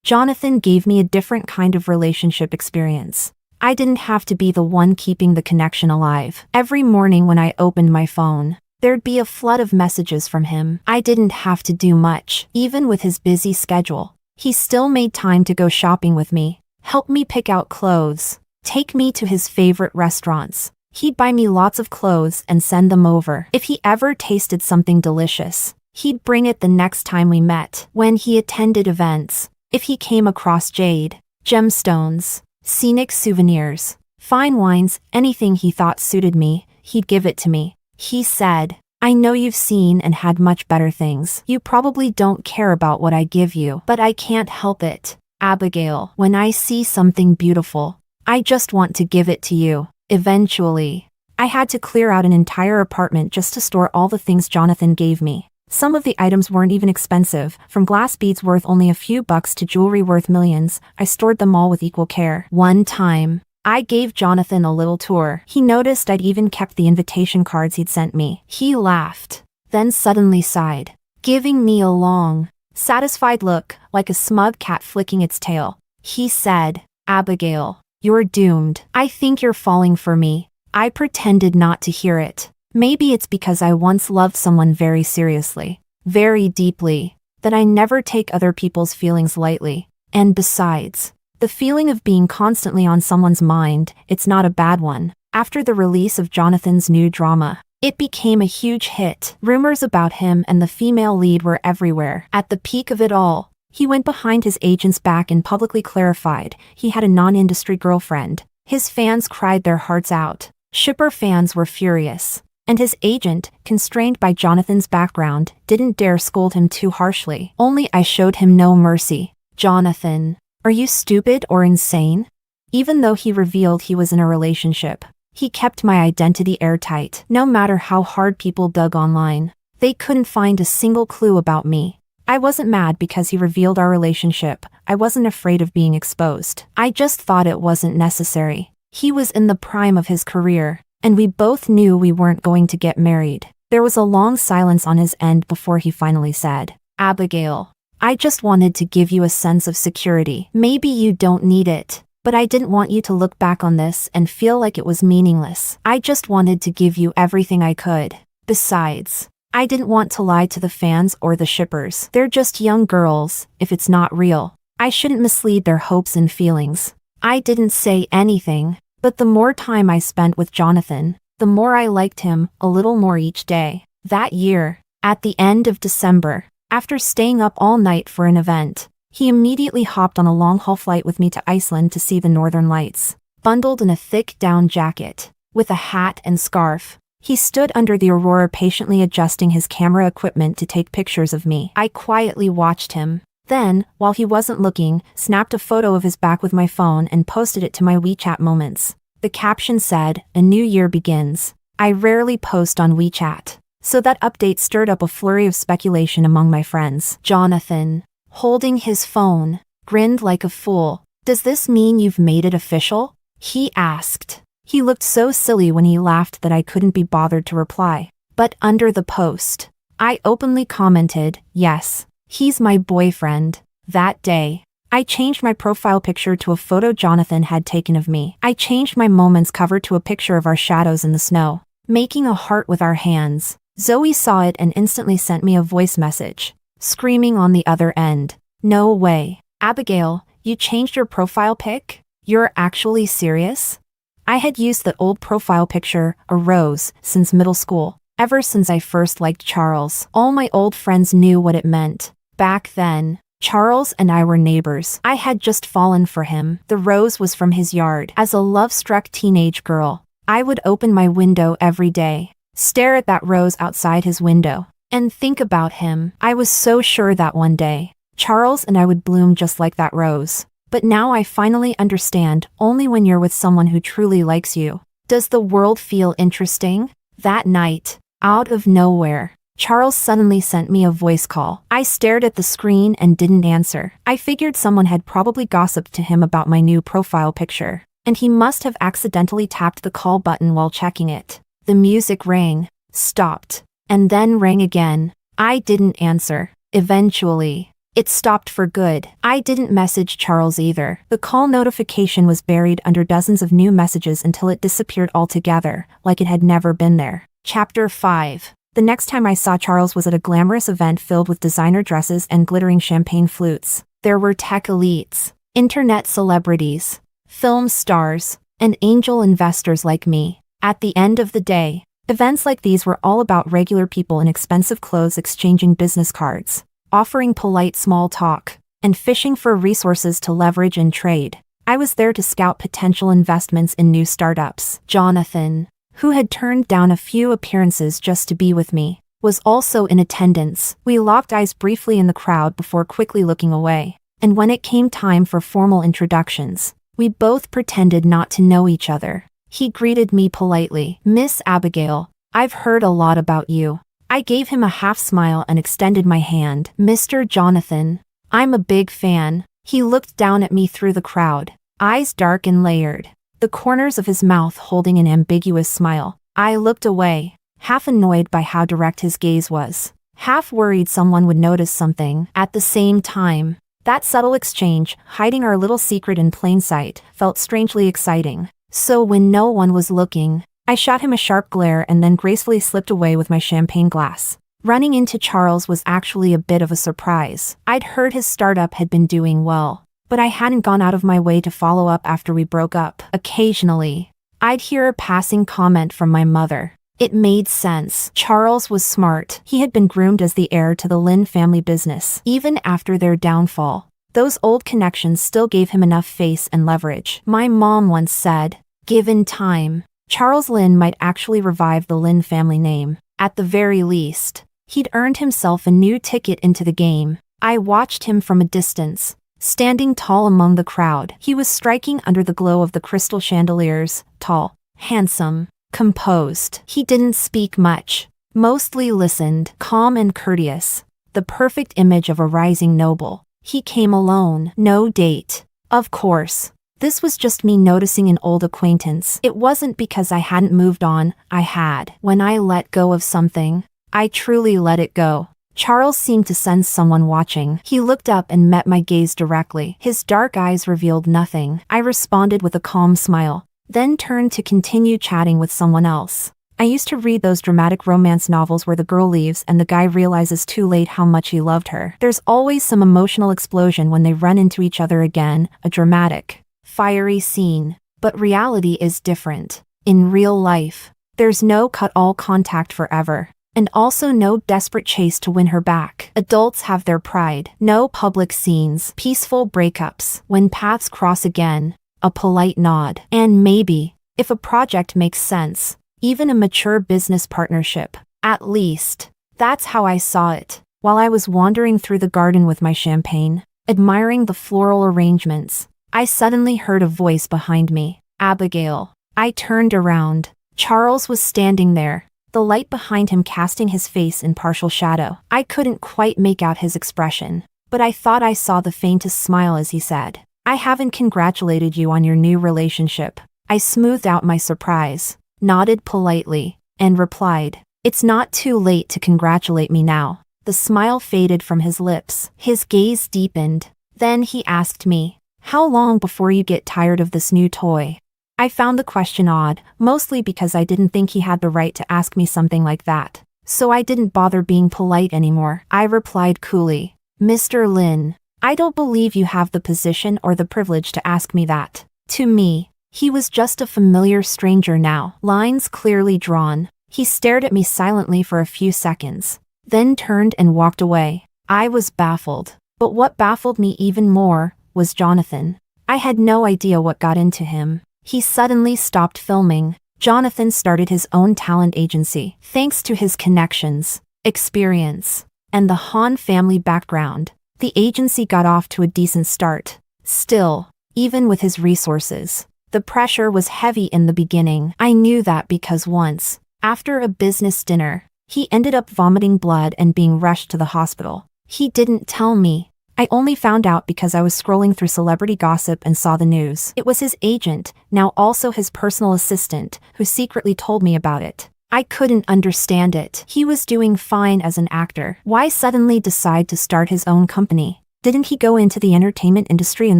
Jonathan gave me a different kind of relationship experience. I didn't have to be the one keeping the connection alive. Every morning when I opened my phone, there'd be a flood of messages from him. I didn't have to do much. Even with his busy schedule, he still made time to go shopping with me, help me pick out clothes, take me to his favorite restaurants. He'd buy me lots of clothes and send them over. If he ever tasted something delicious, he'd bring it the next time we met. When he attended events, if he came across jade, gemstones, scenic souvenirs, fine wines, anything he thought suited me, he'd give it to me. He said, "I know you've seen and had much better things. You probably don't care about what I give you, but I can't help it, Abigail. When I see something beautiful, I just want to give it to you." Eventually, I had to clear out an entire apartment just to store all the things Jonathan gave me. Some of the items weren't even expensive, from glass beads worth only a few bucks to jewelry worth millions. I stored them all with equal care. One time, I gave Jonathan a little tour. He noticed I'd even kept the invitation cards he'd sent me. He laughed, then suddenly sighed, giving me a long, satisfied look, like a smug cat flicking its tail. He said, "Abigail, you're doomed. I think you're falling for me." I pretended not to hear it. Maybe it's because I once loved someone very seriously, very deeply, that I never take other people's feelings lightly. And besides, the feeling of being constantly on someone's mind, it's not a bad one. After the release of Jonathan's new drama, it became a huge hit. Rumors about him and the female lead were everywhere. At the peak of it all, he went behind his agent's back and publicly clarified he had a non-industry girlfriend. His fans cried their hearts out. Shipper fans were furious. And his agent, constrained by Jonathan's background, didn't dare scold him too harshly. Only I showed him no mercy. "Jonathan, are you stupid or insane?" Even though he revealed he was in a relationship, he kept my identity airtight. No matter how hard people dug online, they couldn't find a single clue about me. I wasn't mad because he revealed our relationship. I wasn't afraid of being exposed. I just thought it wasn't necessary. He was in the prime of his career, and we both knew we weren't going to get married. There was a long silence on his end before he finally said, "Abigail, I just wanted to give you a sense of security. Maybe you don't need it, but I didn't want you to look back on this and feel like it was meaningless. I just wanted to give you everything I could. Besides, I didn't want to lie to the fans or the shippers. They're just young girls. If it's not real, I shouldn't mislead their hopes and feelings." I didn't say anything, but the more time I spent with Jonathan, the more I liked him, a little more each day. That year, at the end of December, after staying up all night for an event, he immediately hopped on a long-haul flight with me to Iceland to see the northern lights. Bundled in a thick down jacket, with a hat and scarf, he stood under the aurora patiently adjusting his camera equipment to take pictures of me. I quietly watched him. Then, while he wasn't looking, snapped a photo of his back with my phone and posted it to my WeChat moments. The caption said, "A new year begins." I rarely post on WeChat, so that update stirred up a flurry of speculation among my friends. Jonathan, holding his phone, grinned like a fool. "Does this mean you've made it official?" he asked. He looked so silly when he laughed that I couldn't be bothered to reply. But under the post, I openly commented, "Yes, he's my boyfriend." That day, I changed my profile picture to a photo Jonathan had taken of me. I changed my moments cover to a picture of our shadows in the snow, making a heart with our hands. Zoe saw it and instantly sent me a voice message, screaming on the other end, "No way. Abigail, you changed your profile pic? You're actually serious?" I had used the old profile picture, a rose, since middle school. Ever since I first liked Charles, all my old friends knew what it meant. Back then, Charles and I were neighbors. I had just fallen for him. The rose was from his yard. As a love-struck teenage girl, I would open my window every day, stare at that rose outside his window, and think about him. I was so sure that one day, Charles and I would bloom just like that rose. But now I finally understand, only when you're with someone who truly likes you does the world feel interesting. That night, out of nowhere, Charles suddenly sent me a voice call. I stared at the screen and didn't answer. I figured someone had probably gossiped to him about my new profile picture, and he must have accidentally tapped the call button while checking it. The music rang, stopped, and then rang again. I didn't answer. Eventually, it stopped for good. I didn't message Charles either. The call notification was buried under dozens of new messages until it disappeared altogether, like it had never been there. Chapter 5. The next time I saw Charles was at a glamorous event filled with designer dresses and glittering champagne flutes. There were tech elites, internet celebrities, film stars, and angel investors like me. At the end of the day, events like these were all about regular people in expensive clothes exchanging business cards, offering polite small talk, and fishing for resources to leverage and trade. I was there to scout potential investments in new startups. Jonathan, who had turned down a few appearances just to be with me, was also in attendance. We locked eyes briefly in the crowd before quickly looking away, and when it came time for formal introductions, we both pretended not to know each other. He greeted me politely. "Miss Abigail, I've heard a lot about you." I gave him a half smile and extended my hand. "Mr. Jonathan, I'm a big fan." He looked down at me through the crowd, eyes dark and layered, the corners of his mouth holding an ambiguous smile. I looked away, half annoyed by how direct his gaze was, half worried someone would notice something. At the same time, that subtle exchange, hiding our little secret in plain sight, felt strangely exciting. So when no one was looking, I shot him a sharp glare and then gracefully slipped away with my champagne glass. Running into Charles was actually a bit of a surprise. I'd heard his startup had been doing well, but I hadn't gone out of my way to follow up after we broke up. Occasionally, I'd hear a passing comment from my mother. It made sense. Charles was smart. He had been groomed as the heir to the Lin family business. Even after their downfall, those old connections still gave him enough face and leverage. My mom once said, given time, Charles Lin might actually revive the Lin family name. At the very least, he'd earned himself a new ticket into the game. I watched him from a distance, standing tall among the crowd. He was striking under the glow of the crystal chandeliers, tall, handsome, composed. He didn't speak much, mostly listened, calm and courteous, the perfect image of a rising noble. He came alone, no date. Of course, this was just me noticing an old acquaintance. It wasn't because I hadn't moved on, I had. When I let go of something, I truly let it go. Charles seemed to sense someone watching. He looked up and met my gaze directly. His dark eyes revealed nothing. I responded with a calm smile, then turned to continue chatting with someone else. I used to read those dramatic romance novels where the girl leaves and the guy realizes too late how much he loved her. There's always some emotional explosion when they run into each other again, a dramatic, fiery scene. But reality is different. In real life, there's no cut-all contact forever. And also no desperate chase to win her back. Adults have their pride. No public scenes. Peaceful breakups. When paths cross again, a polite nod. And maybe, if a project makes sense, even a mature business partnership. At least, that's how I saw it. While I was wandering through the garden with my champagne, admiring the floral arrangements, I suddenly heard a voice behind me. "Abigail." I turned around. Charles was standing there, the light behind him casting his face in partial shadow. I couldn't quite make out his expression, but I thought I saw the faintest smile as he said, "I haven't congratulated you on your new relationship. I smoothed out my surprise, nodded politely, and replied, "It's not too late to congratulate me now." The smile faded from his lips. His gaze deepened. Then he asked me, "How long before you get tired of this new toy?" I found the question odd, mostly because I didn't think he had the right to ask me something like that. So I didn't bother being polite anymore. I replied coolly, "Mr. Lin, I don't believe you have the position or the privilege to ask me that." To me, he was just a familiar stranger now, lines clearly drawn. He stared at me silently for a few seconds, then turned and walked away. I was baffled. But what baffled me even more was Jonathan. I had no idea what got into him. He suddenly stopped filming. Jonathan started his own talent agency. Thanks to his connections, experience, and the Han family background, the agency got off to a decent start. Still, even with his resources, the pressure was heavy in the beginning. I knew that because once, after a business dinner, he ended up vomiting blood and being rushed to the hospital. He didn't tell me. I only found out because I was scrolling through celebrity gossip and saw the news. It was his agent, now also his personal assistant, who secretly told me about it. I couldn't understand it. He was doing fine as an actor. Why suddenly decide to start his own company? Didn't he go into the entertainment industry in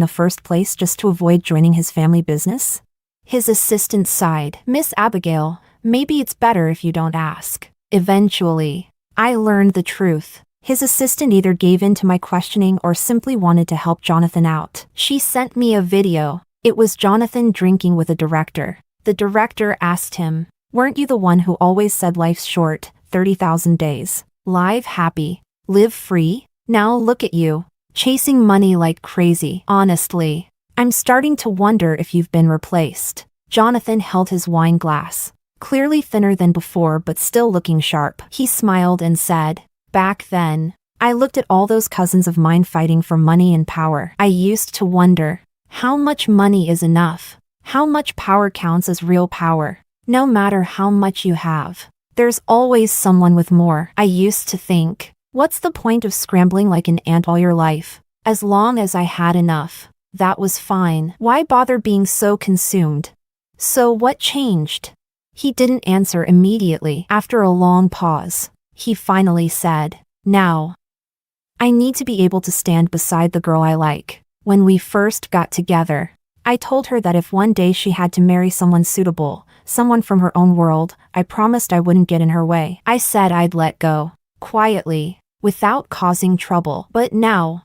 the first place just to avoid joining his family business? His assistant sighed. "Miss Abigail, maybe it's better if you don't ask." Eventually, I learned the truth. His assistant either gave in to my questioning or simply wanted to help Jonathan out. She sent me a video. It was Jonathan drinking with a director. The director asked him, "Weren't you the one who always said life's short, 30,000 days? Live happy, live free? Now look at you, chasing money like crazy. Honestly, I'm starting to wonder if you've been replaced." Jonathan held his wine glass, clearly thinner than before but still looking sharp. He smiled and said, "Back then, I looked at all those cousins of mine fighting for money and power. I used to wonder, how much money is enough? How much power counts as real power? No matter how much you have, there's always someone with more." I used to think, what's the point of scrambling like an ant all your life? As long as I had enough, that was fine. Why bother being so consumed? So what changed? He didn't answer immediately. After a long pause, he finally said, "Now, I need to be able to stand beside the girl I like." When we first got together, I told her that if one day she had to marry someone suitable, someone from her own world, I promised I wouldn't get in her way. I said I'd let go, quietly, without causing trouble. But now,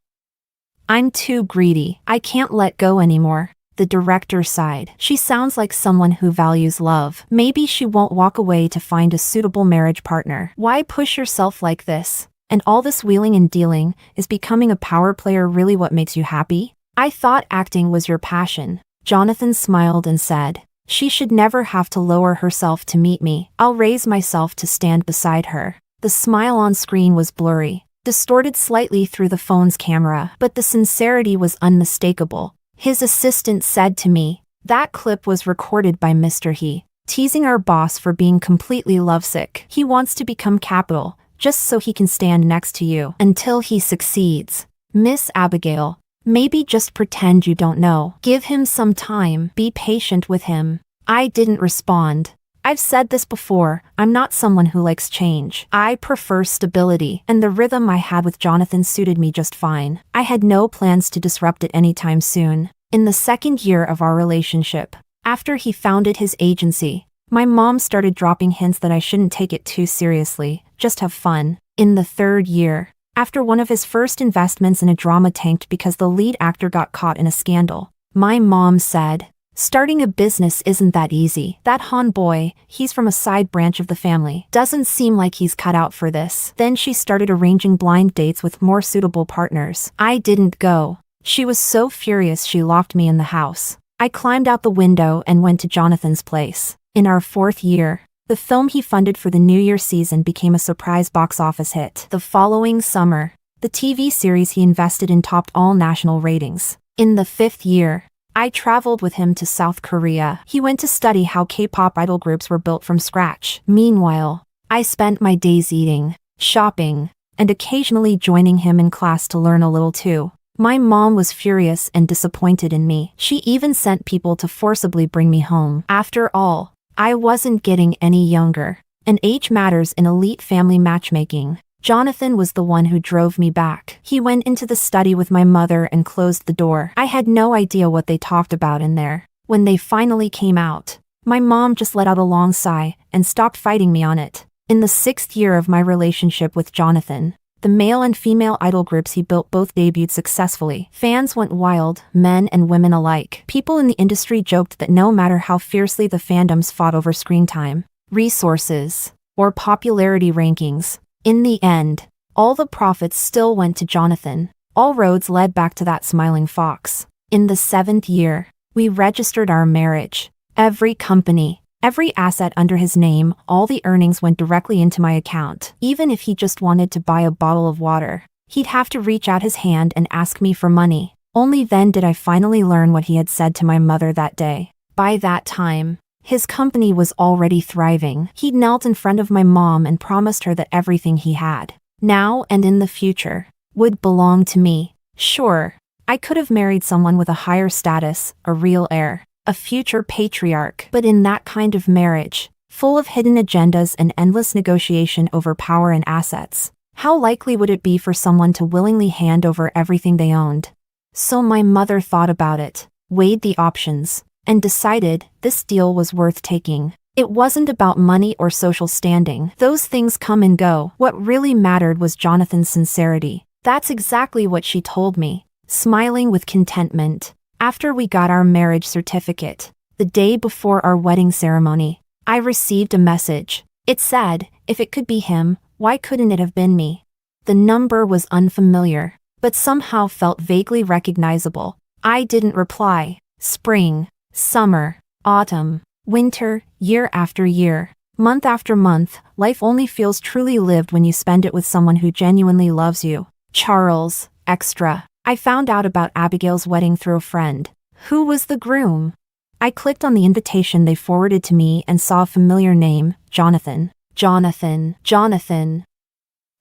I'm too greedy. I can't let go anymore. The director sighed. She sounds like someone who values love. Maybe she won't walk away to find a suitable marriage partner. Why push yourself like this? And all this wheeling and dealing, is becoming a power player really what makes you happy? I thought acting was your passion. Jonathan smiled and said, "She should never have to lower herself to meet me. I'll raise myself to stand beside her." The smile on screen was blurry, distorted slightly through the phone's camera, but the sincerity was unmistakable. His assistant said to me, "That clip was recorded by Mr. He, teasing our boss for being completely lovesick. He wants to become capital, just so he can stand next to you until he succeeds. Miss Abigail, maybe just pretend you don't know. Give him some time. Be patient with him." I didn't respond. I've said this before, I'm not someone who likes change. I prefer stability, and the rhythm I had with Jonathan suited me just fine. I had no plans to disrupt it anytime soon. In the second year of our relationship, after he founded his agency, my mom started dropping hints that I shouldn't take it too seriously, just have fun. In the third year, after one of his first investments in a drama tanked because the lead actor got caught in a scandal, my mom said, "Starting a business isn't that easy. That Han boy, he's from a side branch of the family. Doesn't seem like he's cut out for this." Then she started arranging blind dates with more suitable partners. I didn't go. She was so furious she locked me in the house. I climbed out the window and went to Jonathan's place. In our fourth year, the film he funded for the New Year season became a surprise box office hit. The following summer, the TV series he invested in topped all national ratings. In the fifth year, I traveled with him to South Korea. He went to study how K-pop idol groups were built from scratch. Meanwhile, I spent my days eating, shopping, and occasionally joining him in class to learn a little too. My mom was furious and disappointed in me. She even sent people to forcibly bring me home. After all, I wasn't getting any younger, and age matters in elite family matchmaking. Jonathan was the one who drove me back. He went into the study with my mother and closed the door. I had no idea what they talked about in there. When they finally came out, my mom just let out a long sigh and stopped fighting me on it. In the 6th year of my relationship with Jonathan, the male and female idol groups he built both debuted successfully. Fans went wild, men and women alike. People in the industry joked that no matter how fiercely the fandoms fought over screen time, resources, or popularity rankings, in the end, all the profits still went to Jonathan. All roads led back to that smiling fox. In the 7th year, we registered our marriage. Every company, every asset under his name, all the earnings went directly into my account. Even if he just wanted to buy a bottle of water, he'd have to reach out his hand and ask me for money. Only then did I finally learn what he had said to my mother that day. By that time, his company was already thriving. He'd knelt in front of my mom and promised her that everything he had, now and in the future, would belong to me. Sure, I could have married someone with a higher status, a real heir, a future patriarch, but in that kind of marriage, full of hidden agendas and endless negotiation over power and assets, how likely would it be for someone to willingly hand over everything they owned? So my mother thought about it, weighed the options, and decided this deal was worth taking. It wasn't about money or social standing. Those things come and go. What really mattered was Jonathan's sincerity. That's exactly what she told me, smiling with contentment. After we got our marriage certificate, the day before our wedding ceremony, I received a message. It said, if it could be him, why couldn't it have been me? The number was unfamiliar, but somehow felt vaguely recognizable. I didn't reply. Spring, summer, autumn, winter, year after year, month after month, life only feels truly lived when you spend it with someone who genuinely loves you. Charles, extra. I found out about Abigail's wedding through a friend. Who was the groom? I clicked on the invitation they forwarded to me and saw a familiar name, Jonathan. Jonathan.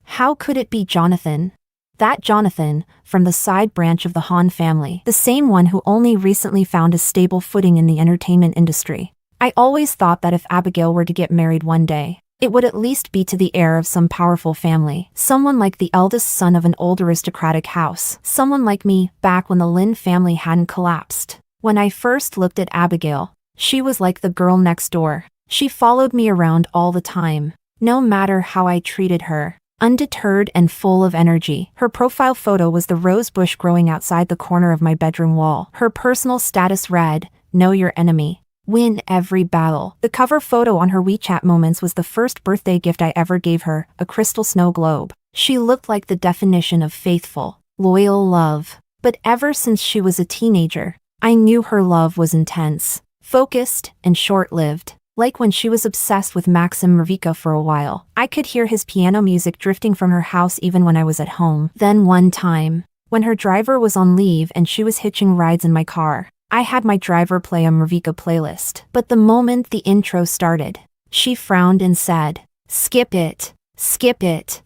How could it be Jonathan? That Jonathan, from the side branch of the Hahn family, the same one who only recently found a stable footing in the entertainment industry. I always thought that if Abigail were to get married one day, it would at least be to the heir of some powerful family, someone like the eldest son of an old aristocratic house, someone like me, back when the Lynn family hadn't collapsed. When I first looked at Abigail, she was like the girl next door. She followed me around all the time, no matter how I treated her. Undeterred and full of energy, her profile photo was the rose bush growing outside the corner of my bedroom wall. Her personal status read, "Know your enemy. Win every battle." The cover photo on her WeChat Moments was the first birthday gift I ever gave her, a crystal snow globe. She looked like the definition of faithful, loyal love. But ever since she was a teenager, I knew her love was intense, focused, and short-lived. Like when she was obsessed with Maxim Mrvika for a while. I could hear his piano music drifting from her house even when I was at home. Then one time, when her driver was on leave and she was hitching rides in my car, I had my driver play a Mrvika playlist. But the moment the intro started, she frowned and said, skip it.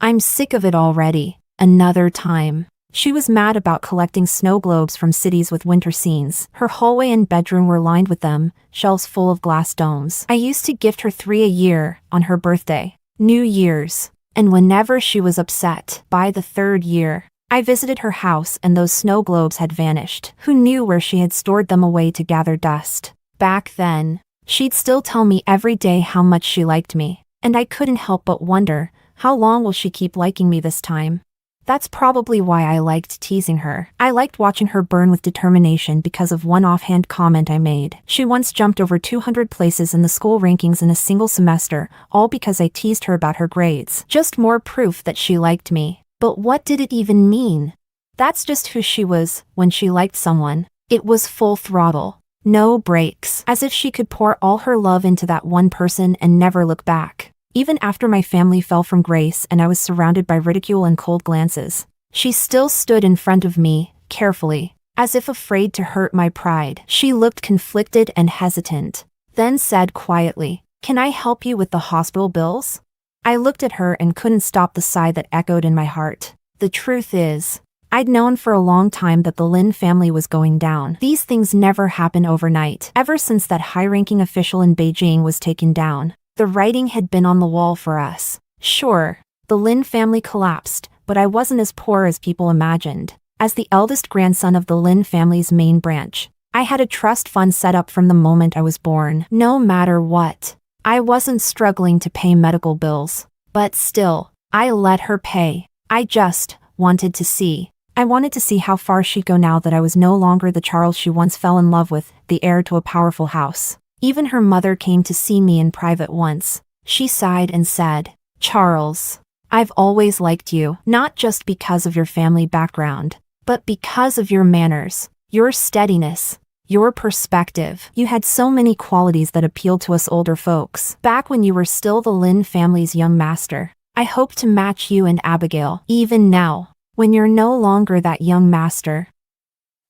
I'm sick of it already." Another time, she was mad about collecting snow globes from cities with winter scenes. Her hallway and bedroom were lined with them, shelves full of glass domes. I used to gift her 3 a year, on her birthday, New Year's, and whenever she was upset. By the 3rd year, I visited her house and those snow globes had vanished. Who knew where she had stored them away to gather dust? Back then, she'd still tell me every day how much she liked me, and I couldn't help but wonder, how long will she keep liking me this time? That's probably why I liked teasing her. I liked watching her burn with determination because of one offhand comment I made. She once jumped over 200 places in the school rankings in a single semester, all because I teased her about her grades. Just more proof that she liked me. But what did it even mean? That's just who she was when she liked someone. It was full throttle. No breaks. As if she could pour all her love into that one person and never look back. Even after my family fell from grace and I was surrounded by ridicule and cold glances, she still stood in front of me, carefully, as if afraid to hurt my pride. She looked conflicted and hesitant, then said quietly, "Can I help you with the hospital bills?" I looked at her and couldn't stop the sigh that echoed in my heart. The truth is, I'd known for a long time that the Lin family was going down. These things never happen overnight. Ever since that high-ranking official in Beijing was taken down, the writing had been on the wall for us. Sure, the Lin family collapsed, but I wasn't as poor as people imagined. As the eldest grandson of the Lin family's main branch, I had a trust fund set up from the moment I was born. No matter what, I wasn't struggling to pay medical bills. But still, I let her pay. I just wanted to see. I wanted to see how far she'd go now that I was no longer the Charles she once fell in love with, the heir to a powerful house. Even her mother came to see me in private once. She sighed and said, "Charles, I've always liked you, not just because of your family background, but because of your manners, your steadiness, your perspective. You had so many qualities that appealed to us older folks. Back when you were still the Lin family's young master, I hoped to match you and Abigail. Even now, when you're no longer that young master,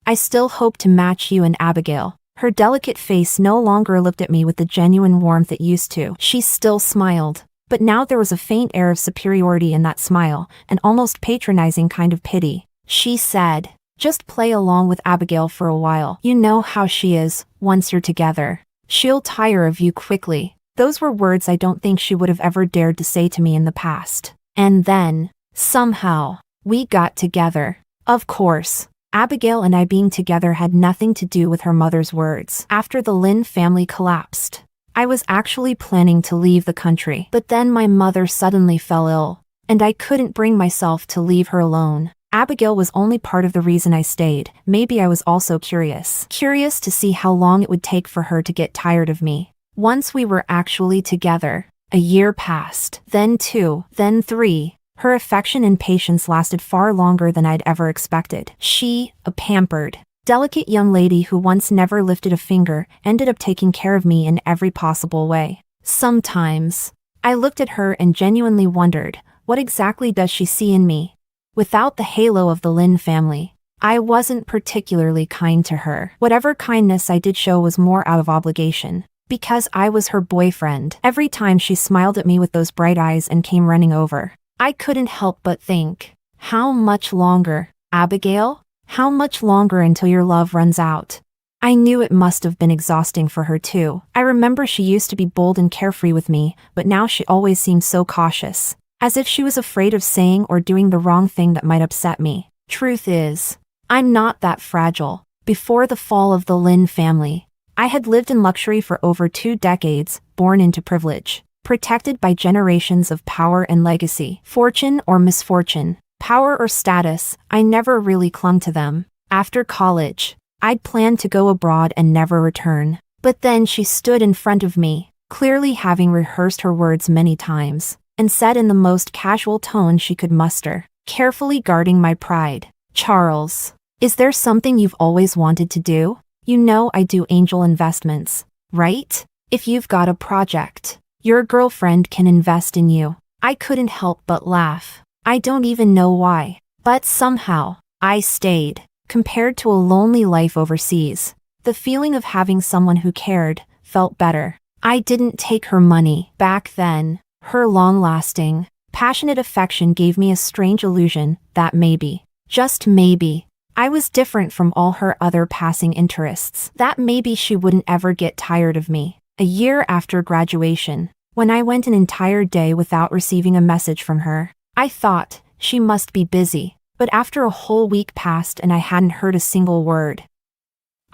I still hope to match you and Abigail." Her delicate face no longer looked at me with the genuine warmth it used to. She still smiled, but now there was a faint air of superiority in that smile, an almost patronizing kind of pity. She said, "Just play along with Abigail for a while. You know how she is, once you're together. She'll tire of you quickly." Those were words I don't think she would have ever dared to say to me in the past. And then, somehow, we got together. Of course, Abigail and I being together had nothing to do with her mother's words. After the Lin family collapsed, I was actually planning to leave the country. But then my mother suddenly fell ill, and I couldn't bring myself to leave her alone. Abigail was only part of the reason I stayed. Maybe I was also curious. Curious to see how long it would take for her to get tired of me. Once we were actually together, a year passed, then 2, then 3. Her affection and patience lasted far longer than I'd ever expected. She, a pampered, delicate young lady who once never lifted a finger, ended up taking care of me in every possible way. Sometimes, I looked at her and genuinely wondered, what exactly does she see in me? Without the halo of the Lin family, I wasn't particularly kind to her. Whatever kindness I did show was more out of obligation, because I was her boyfriend. Every time she smiled at me with those bright eyes and came running over, I couldn't help but think, how much longer, Abigail? How much longer until your love runs out? I knew it must have been exhausting for her too. I remember she used to be bold and carefree with me, but now she always seemed so cautious, as if she was afraid of saying or doing the wrong thing that might upset me. Truth is, I'm not that fragile. Before the fall of the Lin family, I had lived in luxury for over 2 decades, born into privilege, protected by generations of power and legacy. Fortune or misfortune, power or status, I never really clung to them. After college, I'd planned to go abroad and never return. But then she stood in front of me, clearly having rehearsed her words many times, and said in the most casual tone she could muster, carefully guarding my pride, "Charles, is there something you've always wanted to do? You know I do angel investments, right? If you've got a project, your girlfriend can invest in you." I couldn't help but laugh. I don't even know why, but somehow, I stayed. Compared to a lonely life overseas, the feeling of having someone who cared felt better. I didn't take her money. Back then, her long-lasting, passionate affection gave me a strange illusion that maybe, just maybe, I was different from all her other passing interests. That maybe she wouldn't ever get tired of me. A year after graduation, when I went an entire day without receiving a message from her, I thought, she must be busy. But after a whole week passed and I hadn't heard a single word,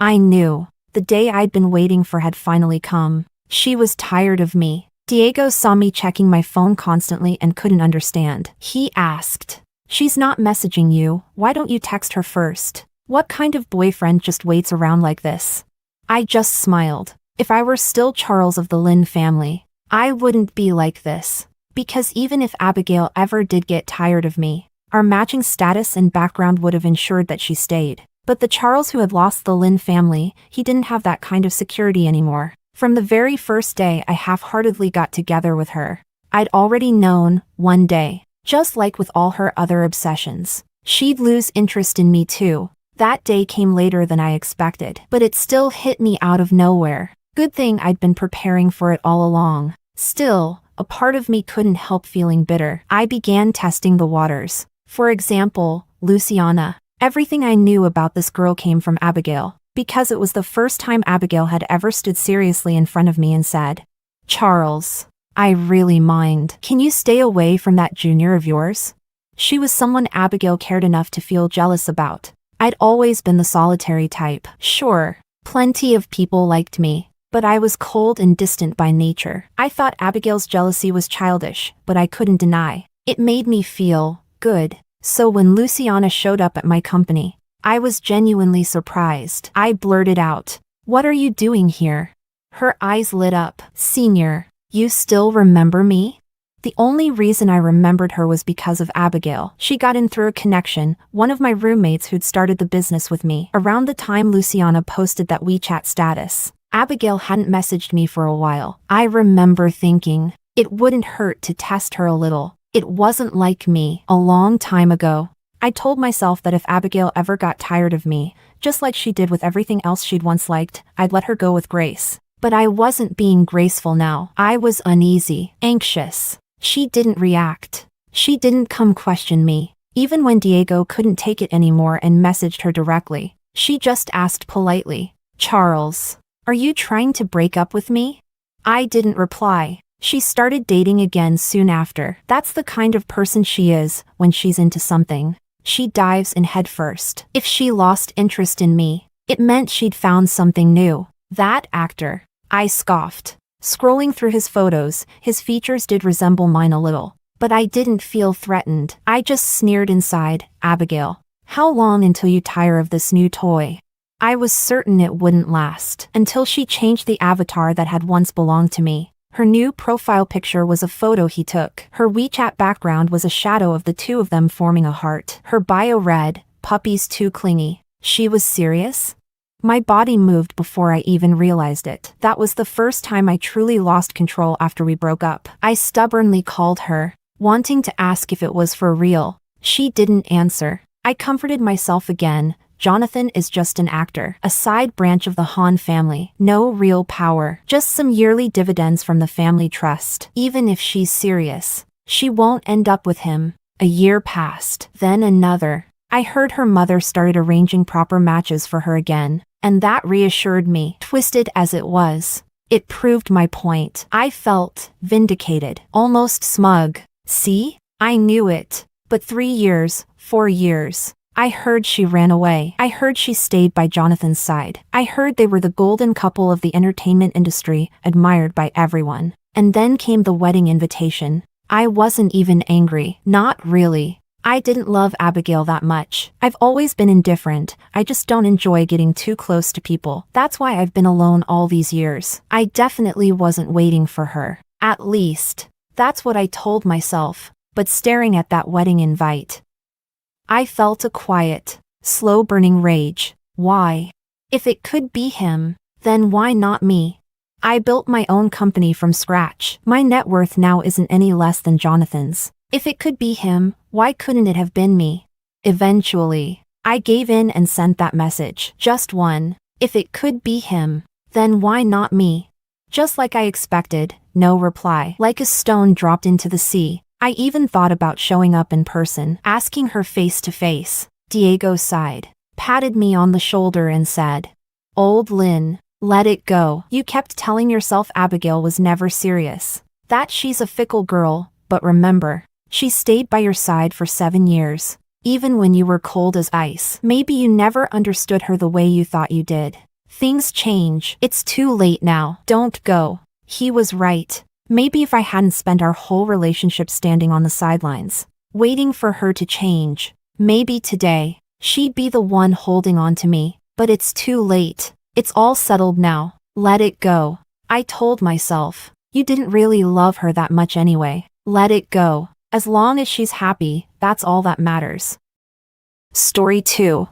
I knew the day I'd been waiting for had finally come. She was tired of me. Diego saw me checking my phone constantly and couldn't understand. He asked, "She's not messaging you, why don't you text her first? What kind of boyfriend just waits around like this?" I just smiled. If I were still Charles of the Lin family, I wouldn't be like this. Because even if Abigail ever did get tired of me, our matching status and background would have ensured that she stayed. But the Charles who had lost the Lin family, he didn't have that kind of security anymore. From the very first day I half-heartedly got together with her, I'd already known, one day, just like with all her other obsessions, she'd lose interest in me too. That day came later than I expected, but it still hit me out of nowhere. Good thing I'd been preparing for it all along. Still, a part of me couldn't help feeling bitter. I began testing the waters. For example, Luciana. Everything I knew about this girl came from Abigail, because it was the first time Abigail had ever stood seriously in front of me and said, "Charles, I really mind. Can you stay away from that junior of yours?" She was someone Abigail cared enough to feel jealous about. I'd always been the solitary type. Sure, plenty of people liked me, but I was cold and distant by nature. I thought Abigail's jealousy was childish, but I couldn't deny. It made me feel good. So when Luciana showed up at my company, I was genuinely surprised. I blurted out, "What are you doing here?" Her eyes lit up. "Senior, you still remember me?" The only reason I remembered her was because of Abigail. She got in through a connection, one of my roommates who'd started the business with me. Around the time Luciana posted that WeChat status, Abigail hadn't messaged me for a while. I remember thinking, it wouldn't hurt to test her a little. It wasn't like me. A long time ago, I told myself that if Abigail ever got tired of me, just like she did with everything else she'd once liked, I'd let her go with grace. But I wasn't being graceful now. I was uneasy, anxious. She didn't react. She didn't come question me. Even when Diego couldn't take it anymore and messaged her directly, she just asked politely, "Charles, are you trying to break up with me?" I didn't reply. She started dating again soon after. That's the kind of person she is when she's into something. She dives in head first. If she lost interest in me, it meant she'd found something new. That actor. I scoffed. Scrolling through his photos, his features did resemble mine a little. But I didn't feel threatened. I just sneered inside, "Abigail, how long until you tire of this new toy?" I was certain it wouldn't last until she changed the avatar that had once belonged to me. Her new profile picture was a photo he took. Her WeChat background was a shadow of the two of them forming a heart. Her bio read, "Puppies too clingy." She was serious? My body moved before I even realized it. That was the first time I truly lost control after we broke up. I stubbornly called her, wanting to ask if it was for real. She didn't answer. I comforted myself again. Jonathan is just an actor, a side branch of the Han family. No real power, just some yearly dividends from the family trust. Even if she's serious, she won't end up with him. A year passed, then another. I heard her mother started arranging proper matches for her again, and that reassured me. Twisted as it was, it proved my point. I felt vindicated, almost smug. See? I knew it. But 3 years, 4 years. I heard she ran away. I heard she stayed by Jonathan's side. I heard they were the golden couple of the entertainment industry, admired by everyone. And then came the wedding invitation. I wasn't even angry. Not really. I didn't love Abigail that much. I've always been indifferent. I just don't enjoy getting too close to people. That's why I've been alone all these years. I definitely wasn't waiting for her. At least, that's what I told myself. But staring at that wedding invite, I felt a quiet, slow-burning rage. Why? If it could be him, then why not me? I built my own company from scratch. My net worth now isn't any less than Jonathan's. If it could be him, why couldn't it have been me? Eventually, I gave in and sent that message. Just one. If it could be him, then why not me? Just like I expected, no reply. Like a stone dropped into the sea. I even thought about showing up in person, asking her face to face. Diego sighed, patted me on the shoulder and said, "Old Lynn, let it go. You kept telling yourself Abigail was never serious. That she's a fickle girl, but remember, she stayed by your side for 7 years, even when you were cold as ice. Maybe you never understood her the way you thought you did. Things change. It's too late now. Don't go." He was right. Maybe if I hadn't spent our whole relationship standing on the sidelines, waiting for her to change, maybe today, she'd be the one holding on to me. But it's too late. It's all settled now. Let it go. I told myself, you didn't really love her that much anyway. Let it go. As long as she's happy, that's all that matters. Story 2.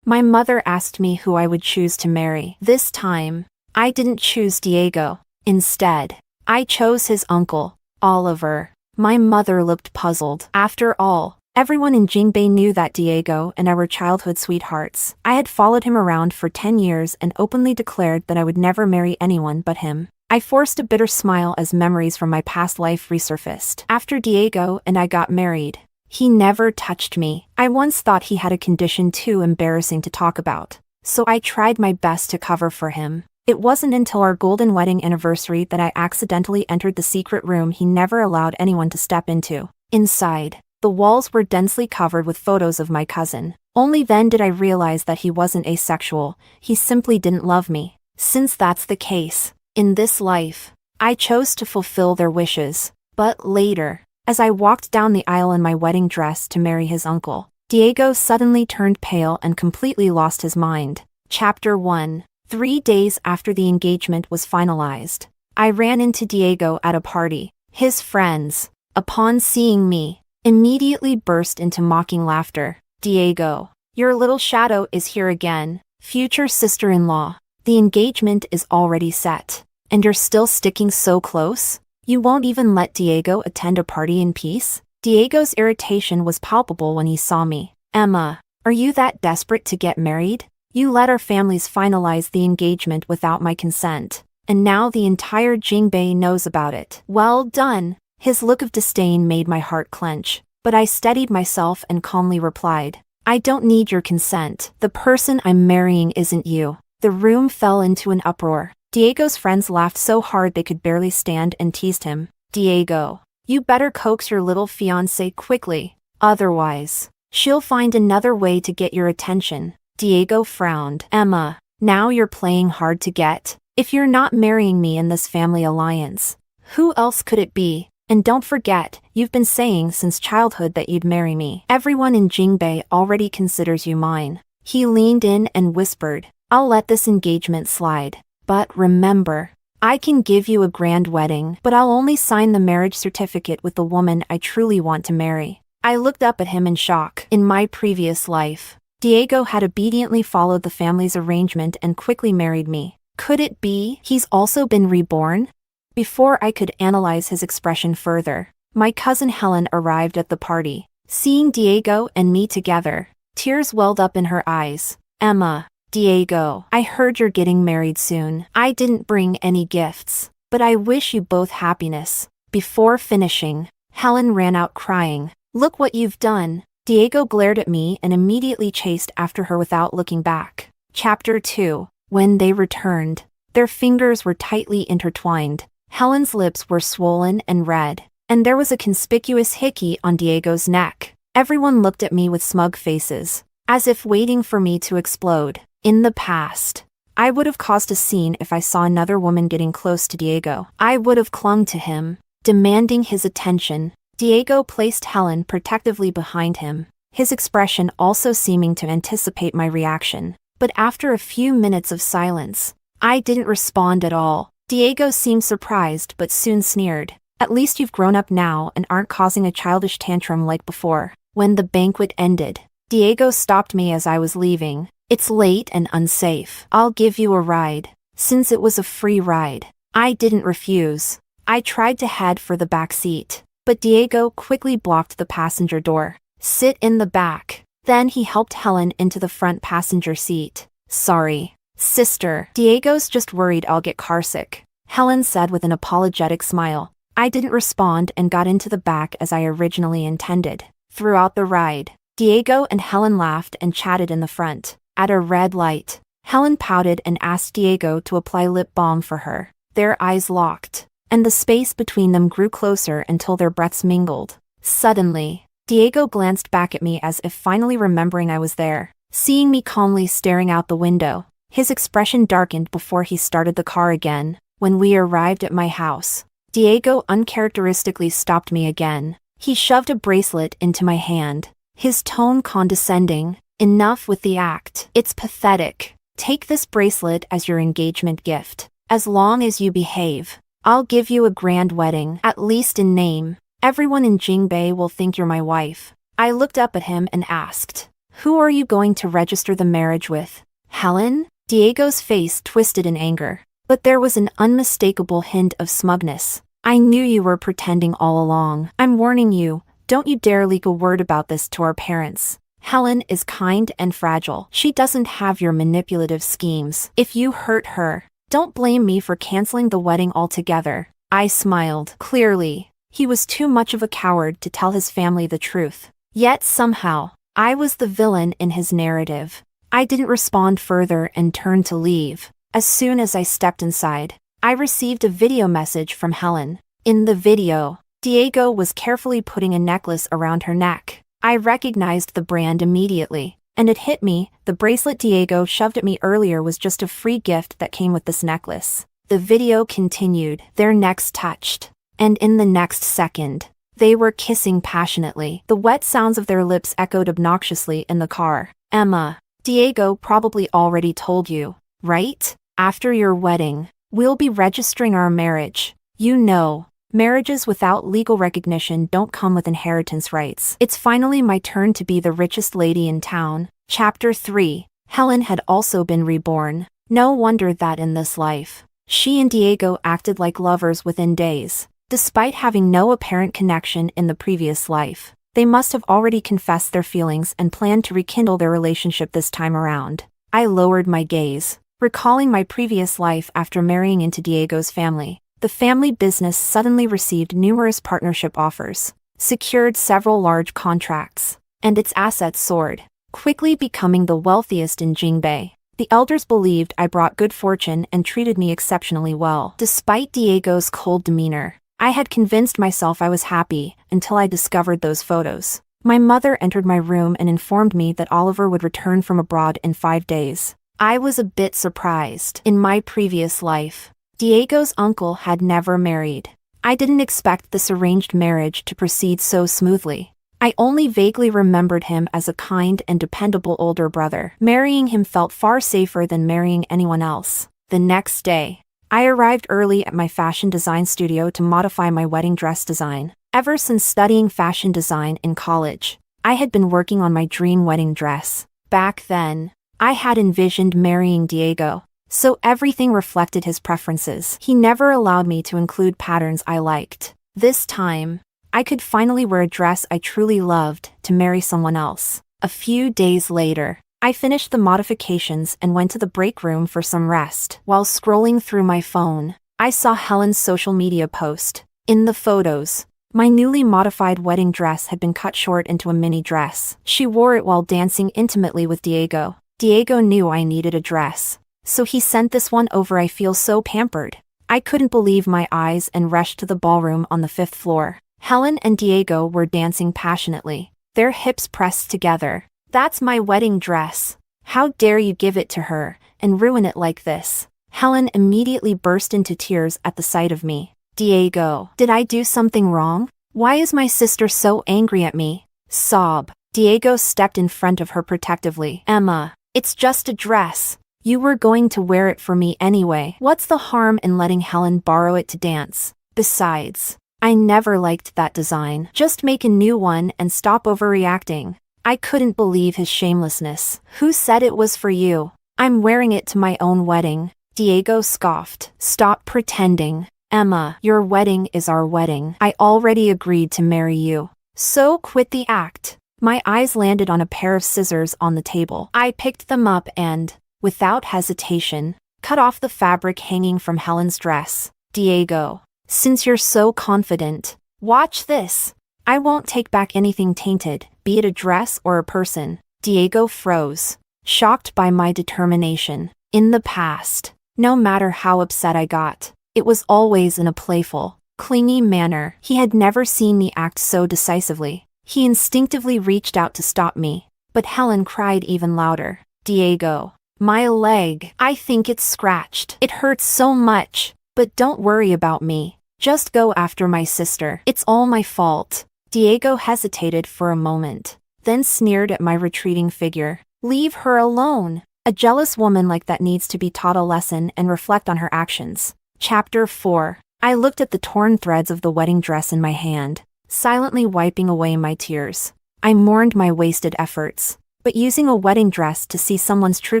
My mother asked me who I would choose to marry. This time, I didn't choose Diego. Instead, I chose his uncle, Oliver. My mother looked puzzled. After all, everyone in Jingbei knew that Diego and I were childhood sweethearts. I had followed him around for 10 years and openly declared that I would never marry anyone but him. I forced a bitter smile as memories from my past life resurfaced. After Diego and I got married, he never touched me. I once thought he had a condition too embarrassing to talk about, so I tried my best to cover for him. It wasn't until our golden wedding anniversary that I accidentally entered the secret room he never allowed anyone to step into. Inside, the walls were densely covered with photos of my cousin. Only then did I realize that he wasn't asexual, he simply didn't love me. Since that's the case, in this life, I chose to fulfill their wishes. But later, as I walked down the aisle in my wedding dress to marry his uncle, Diego suddenly turned pale and completely lost his mind. Chapter 1. 3 days after the engagement was finalized, I ran into Diego at a party. His friends, upon seeing me, immediately burst into mocking laughter. Diego, your little shadow is here again. Future sister-in-law, the engagement is already set, and you're still sticking so close? You won't even let Diego attend a party in peace? Diego's irritation was palpable when he saw me. Emma, are you that desperate to get married? You let our families finalize the engagement without my consent, and now the entire Jingbei knows about it. Well done. His look of disdain made my heart clench, but I steadied myself and calmly replied, I don't need your consent. The person I'm marrying isn't you. The room fell into an uproar. Diego's friends laughed so hard they could barely stand and teased him. Diego, you better coax your little fiancé quickly, otherwise, she'll find another way to get your attention. Diego frowned. Emma, now you're playing hard to get. If you're not marrying me in this family alliance, who else could it be? And don't forget, you've been saying since childhood that you'd marry me. Everyone in Jingbei already considers you mine. He leaned in and whispered, I'll let this engagement slide. But remember, I can give you a grand wedding, but I'll only sign the marriage certificate with the woman I truly want to marry. I looked up at him in shock. In my previous life, Diego had obediently followed the family's arrangement and quickly married me. Could it be he's also been reborn? Before I could analyze his expression further, my cousin Helen arrived at the party. Seeing Diego and me together, tears welled up in her eyes. Emma, Diego, I heard you're getting married soon. I didn't bring any gifts, but I wish you both happiness. Before finishing, Helen ran out crying. Look what you've done. Diego glared at me and immediately chased after her without looking back. Chapter 2. When they returned, their fingers were tightly intertwined. Helen's lips were swollen and red, and there was a conspicuous hickey on Diego's neck. Everyone looked at me with smug faces, as if waiting for me to explode. In the past, I would have caused a scene if I saw another woman getting close to Diego. I would have clung to him, demanding his attention. Diego placed Helen protectively behind him, his expression also seeming to anticipate my reaction. But after a few minutes of silence, I didn't respond at all. Diego seemed surprised but soon sneered. At least you've grown up now and aren't causing a childish tantrum like before. When the banquet ended, Diego stopped me as I was leaving. It's late and unsafe. I'll give you a ride. Since it was a free ride, I didn't refuse. I tried to head for the back seat, but Diego quickly blocked the passenger door. Sit in the back. Then he helped Helen into the front passenger seat. Sorry, sister. Diego's just worried I'll get carsick, Helen said with an apologetic smile. I didn't respond and got into the back as I originally intended. Throughout the ride, Diego and Helen laughed and chatted in the front. At a red light, Helen pouted and asked Diego to apply lip balm for her. Their eyes locked, and the space between them grew closer until their breaths mingled. Suddenly, Diego glanced back at me as if finally remembering I was there. Seeing me calmly staring out the window, his expression darkened before he started the car again. When we arrived at my house, Diego uncharacteristically stopped me again. He shoved a bracelet into my hand, his tone condescending. Enough with the act. It's pathetic. Take this bracelet as your engagement gift. As long as you behave, I'll give you a grand wedding, at least in name. Everyone in Jingbei will think you're my wife. I looked up at him and asked, who are you going to register the marriage with? Helen? Diego's face twisted in anger, but there was an unmistakable hint of smugness. I knew you were pretending all along. I'm warning you, don't you dare leak a word about this to our parents. Helen is kind and fragile. She doesn't have your manipulative schemes. If you hurt her, Don't blame me for canceling the wedding altogether. I smiled. Clearly, he was too much of a coward to tell his family the truth. Yet somehow, I was the villain in his narrative. I didn't respond further and turned to leave. As soon as I stepped inside, I received a video message from Helen. In the video, Diego was carefully putting a necklace around her neck. I recognized the brand immediately, and it hit me. The bracelet Diego shoved at me earlier was just a free gift that came with this necklace. The video continued. Their necks touched, and in the next second, they were kissing passionately. The wet sounds of their lips echoed obnoxiously in the car. Emma, Diego probably already told you, right? After your wedding, we'll be registering our marriage. You know, marriages without legal recognition don't come with inheritance rights. It's finally my turn to be the richest lady in town. Chapter 3. Helen had also been reborn. No wonder that in this life, she and Diego acted like lovers within days. Despite having no apparent connection in the previous life, they must have already confessed their feelings and planned to rekindle their relationship this time around. I lowered my gaze, recalling my previous life after marrying into Diego's family. The family business suddenly received numerous partnership offers, secured several large contracts, and its assets soared, quickly becoming the wealthiest in Jingbei. The elders believed I brought good fortune and treated me exceptionally well. Despite Diego's cold demeanor, I had convinced myself I was happy until I discovered those photos. My mother entered my room and informed me that Oliver would return from abroad in 5 days. I was a bit surprised. In my previous life, Diego's uncle had never married. I didn't expect this arranged marriage to proceed so smoothly. I only vaguely remembered him as a kind and dependable older brother. Marrying him felt far safer than marrying anyone else. The next day, I arrived early at my fashion design studio to modify my wedding dress design. Ever since studying fashion design in college, I had been working on my dream wedding dress. Back then, I had envisioned marrying Diego, so everything reflected his preferences. He never allowed me to include patterns I liked. This time, I could finally wear a dress I truly loved to marry someone else. A few days later, I finished the modifications and went to the break room for some rest. While scrolling through my phone, I saw Helen's social media post. In the photos, my newly modified wedding dress had been cut short into a mini dress. She wore it while dancing intimately with Diego. Diego knew I needed a dress, so he sent this one over. I feel so pampered. I couldn't believe my eyes and rushed to the ballroom on the 5th floor. Helen and Diego were dancing passionately, their hips pressed together. That's my wedding dress. How dare you give it to her and ruin it like this? Helen immediately burst into tears at the sight of me. Diego, did I do something wrong? Why is my sister so angry at me? Sob. Diego stepped in front of her protectively. Emma, it's just a dress. You were going to wear it for me anyway. What's the harm in letting Helen borrow it to dance? Besides, I never liked that design. Just make a new one and stop overreacting. I couldn't believe his shamelessness. Who said it was for you? I'm wearing it to my own wedding. Diego scoffed. Stop pretending. Emma, your wedding is our wedding. I already agreed to marry you. So quit the act. My eyes landed on a pair of scissors on the table. I picked them up and, without hesitation, cut off the fabric hanging from Helen's dress. Diego, since you're so confident, watch this. I won't take back anything tainted, be it a dress or a person. Diego froze, shocked by my determination. In the past, no matter how upset I got, it was always in a playful, clingy manner. He had never seen me act so decisively. He instinctively reached out to stop me, but Helen cried even louder. Diego, my leg. I think it's scratched. It hurts so much, but don't worry about me. Just go after my sister. It's all my fault. Diego hesitated for a moment, then sneered at my retreating figure. Leave her alone. A jealous woman like that needs to be taught a lesson and reflect on her actions. Chapter 4. I looked at the torn threads of the wedding dress in my hand, silently wiping away my tears. I mourned my wasted efforts, but using a wedding dress to see someone's true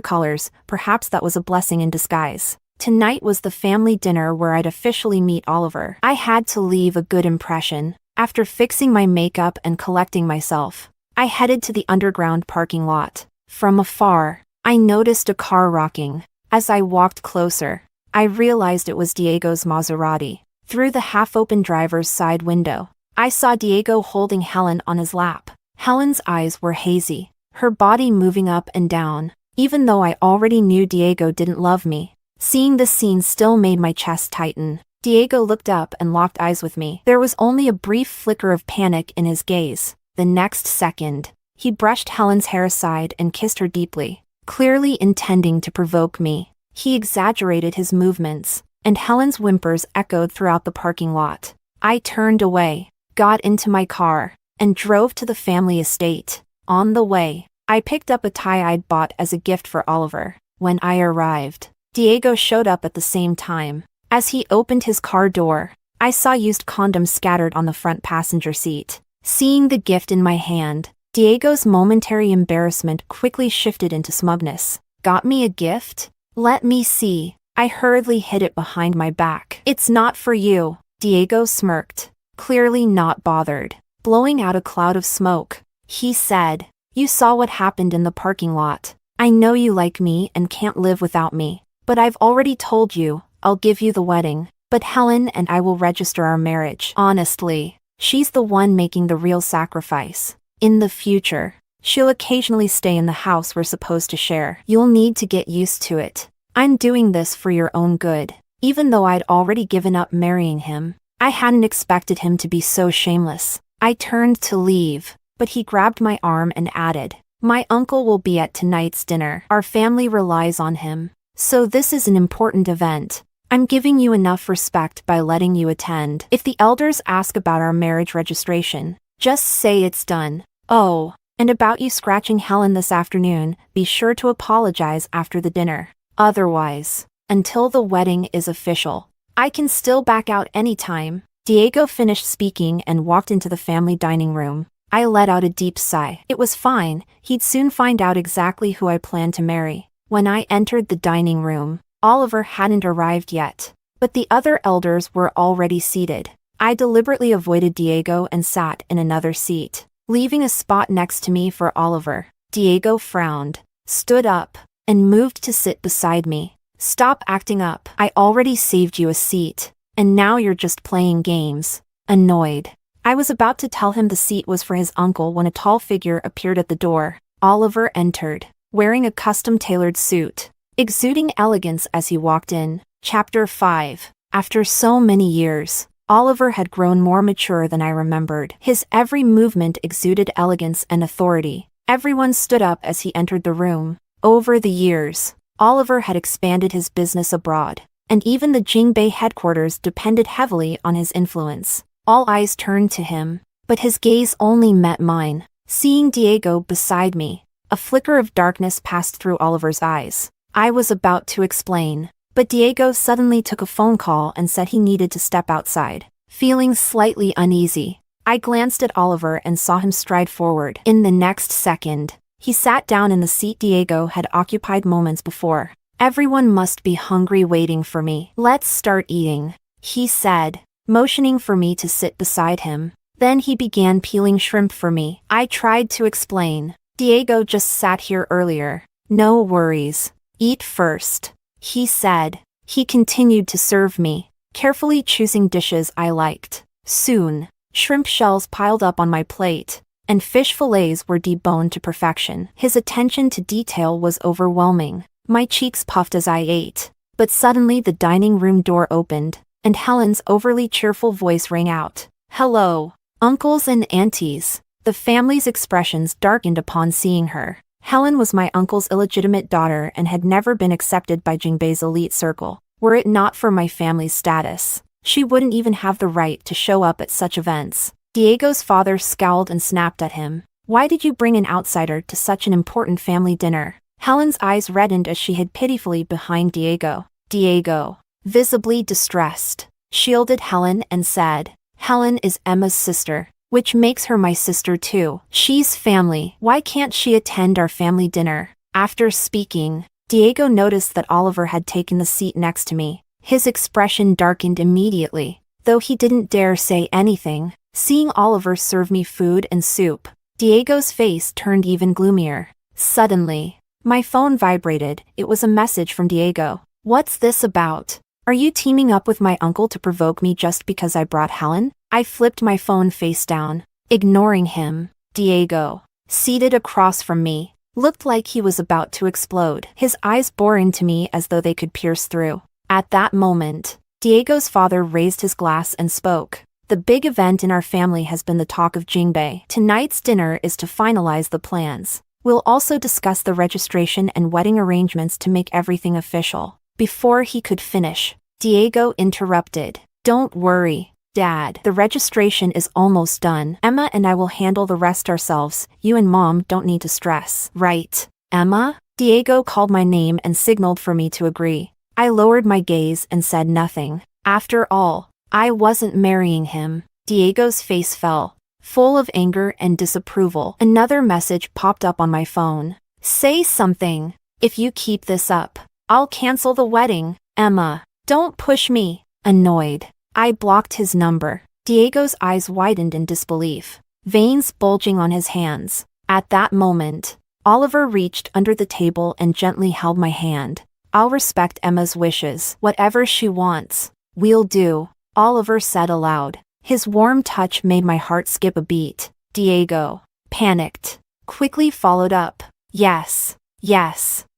colors, perhaps that was a blessing in disguise. Tonight was the family dinner where I'd officially meet Oliver. I had to leave a good impression. After fixing my makeup and collecting myself, I headed to the underground parking lot. From afar, I noticed a car rocking. As I walked closer, I realized it was Diego's Maserati. Through the half-open driver's side window, I saw Diego holding Helen on his lap. Helen's eyes were hazy, her body moving up and down. Even though I already knew Diego didn't love me, seeing this scene still made my chest tighten. Diego looked up and locked eyes with me. There was only a brief flicker of panic in his gaze. The next second, he brushed Helen's hair aside and kissed her deeply, clearly intending to provoke me. He exaggerated his movements, and Helen's whimpers echoed throughout the parking lot. I turned away, got into my car, and drove to the family estate. On the way, I picked up a tie I'd bought as a gift for Oliver. When I arrived, Diego showed up at the same time. As he opened his car door, I saw used condoms scattered on the front passenger seat. Seeing the gift in my hand, Diego's momentary embarrassment quickly shifted into smugness. Got me a gift? Let me see. I hurriedly hid it behind my back. It's not for you. Diego smirked, clearly not bothered. Blowing out a cloud of smoke, he said, "You saw what happened in the parking lot. I know you like me and can't live without me, but I've already told you, I'll give you the wedding, but Helen and I will register our marriage. Honestly, she's the one making the real sacrifice. In the future, she'll occasionally stay in the house we're supposed to share. You'll need to get used to it. I'm doing this for your own good." Even though I'd already given up marrying him, I hadn't expected him to be so shameless. I turned to leave, but he grabbed my arm and added, "My uncle will be at tonight's dinner. Our family relies on him, so this is an important event. I'm giving you enough respect by letting you attend. If the elders ask about our marriage registration, just say it's done. Oh, and about you scratching Helen this afternoon, be sure to apologize after the dinner. Otherwise, until the wedding is official, I can still back out anytime." Diego finished speaking and walked into the family dining room. I let out a deep sigh. It was fine, he'd soon find out exactly who I planned to marry. When I entered the dining room, Oliver hadn't arrived yet, but the other elders were already seated. I deliberately avoided Diego and sat in another seat, leaving a spot next to me for Oliver. Diego frowned, stood up, and moved to sit beside me. "Stop acting up. I already saved you a seat, and now you're just playing games." Annoyed, I was about to tell him the seat was for his uncle when a tall figure appeared at the door. Oliver entered, wearing a custom-tailored suit, exuding elegance as he walked in. Chapter 5. After so many years, Oliver had grown more mature than I remembered. His every movement exuded elegance and authority. Everyone stood up as he entered the room. Over the years, Oliver had expanded his business abroad, and even the Jingbei headquarters depended heavily on his influence. All eyes turned to him, but his gaze only met mine. Seeing Diego beside me, a flicker of darkness passed through Oliver's eyes. I was about to explain, but Diego suddenly took a phone call and said he needed to step outside. Feeling slightly uneasy, I glanced at Oliver and saw him stride forward. In the next second, he sat down in the seat Diego had occupied moments before. "Everyone must be hungry waiting for me. Let's start eating," he said, motioning for me to sit beside him. Then he began peeling shrimp for me. I tried to explain. "Diego just sat here earlier. No worries. Eat first," he said. He continued to serve me, carefully choosing dishes I liked. Soon, shrimp shells piled up on my plate, and fish fillets were deboned to perfection. His attention to detail was overwhelming. My cheeks puffed as I ate, but suddenly the dining room door opened, and Helen's overly cheerful voice rang out. "Hello, uncles and aunties." The family's expressions darkened upon seeing her. Helen was my uncle's illegitimate daughter and had never been accepted by Jingbei's elite circle. Were it not for my family's status, she wouldn't even have the right to show up at such events. Diego's father scowled and snapped at him. "Why did you bring an outsider to such an important family dinner?" Helen's eyes reddened as she hid pitifully behind Diego. Diego, visibly distressed, shielded Helen and said, "Helen is Emma's sister, which makes her my sister too. She's family. Why can't she attend our family dinner?" After speaking, Diego noticed that Oliver had taken the seat next to me. His expression darkened immediately, though he didn't dare say anything. Seeing Oliver serve me food and soup, Diego's face turned even gloomier. Suddenly, my phone vibrated. It was a message from Diego. "What's this about?" Are you teaming up with my uncle to provoke me just because I brought Helen? I flipped my phone face down, ignoring him. Diego, seated across from me, looked like he was about to explode. His eyes bore into me as though they could pierce through. At that moment, Diego's father raised his glass and spoke. The big event in our family has been the talk of Jingbei. Tonight's dinner is to finalize the plans. We'll also discuss the registration and wedding arrangements to make everything official. Before he could finish, Diego interrupted. Don't worry, Dad. The registration is almost done. Emma and I will handle the rest ourselves. You and Mom don't need to stress. Right, Emma? Diego called my name and signaled for me to agree. I lowered my gaze and said nothing. After all, I wasn't marrying him. Diego's face fell, full of anger and disapproval. Another message popped up on my phone. Say something. If you keep this up, I'll cancel the wedding. Emma, don't push me. Annoyed, I blocked his number. Diego's eyes widened in disbelief, veins bulging on his hands. At that moment, Oliver reached under the table and gently held my hand. I'll respect Emma's wishes. Whatever she wants, we'll do, Oliver said aloud. His warm touch made my heart skip a beat. Diego, panicked, quickly followed up. Yes,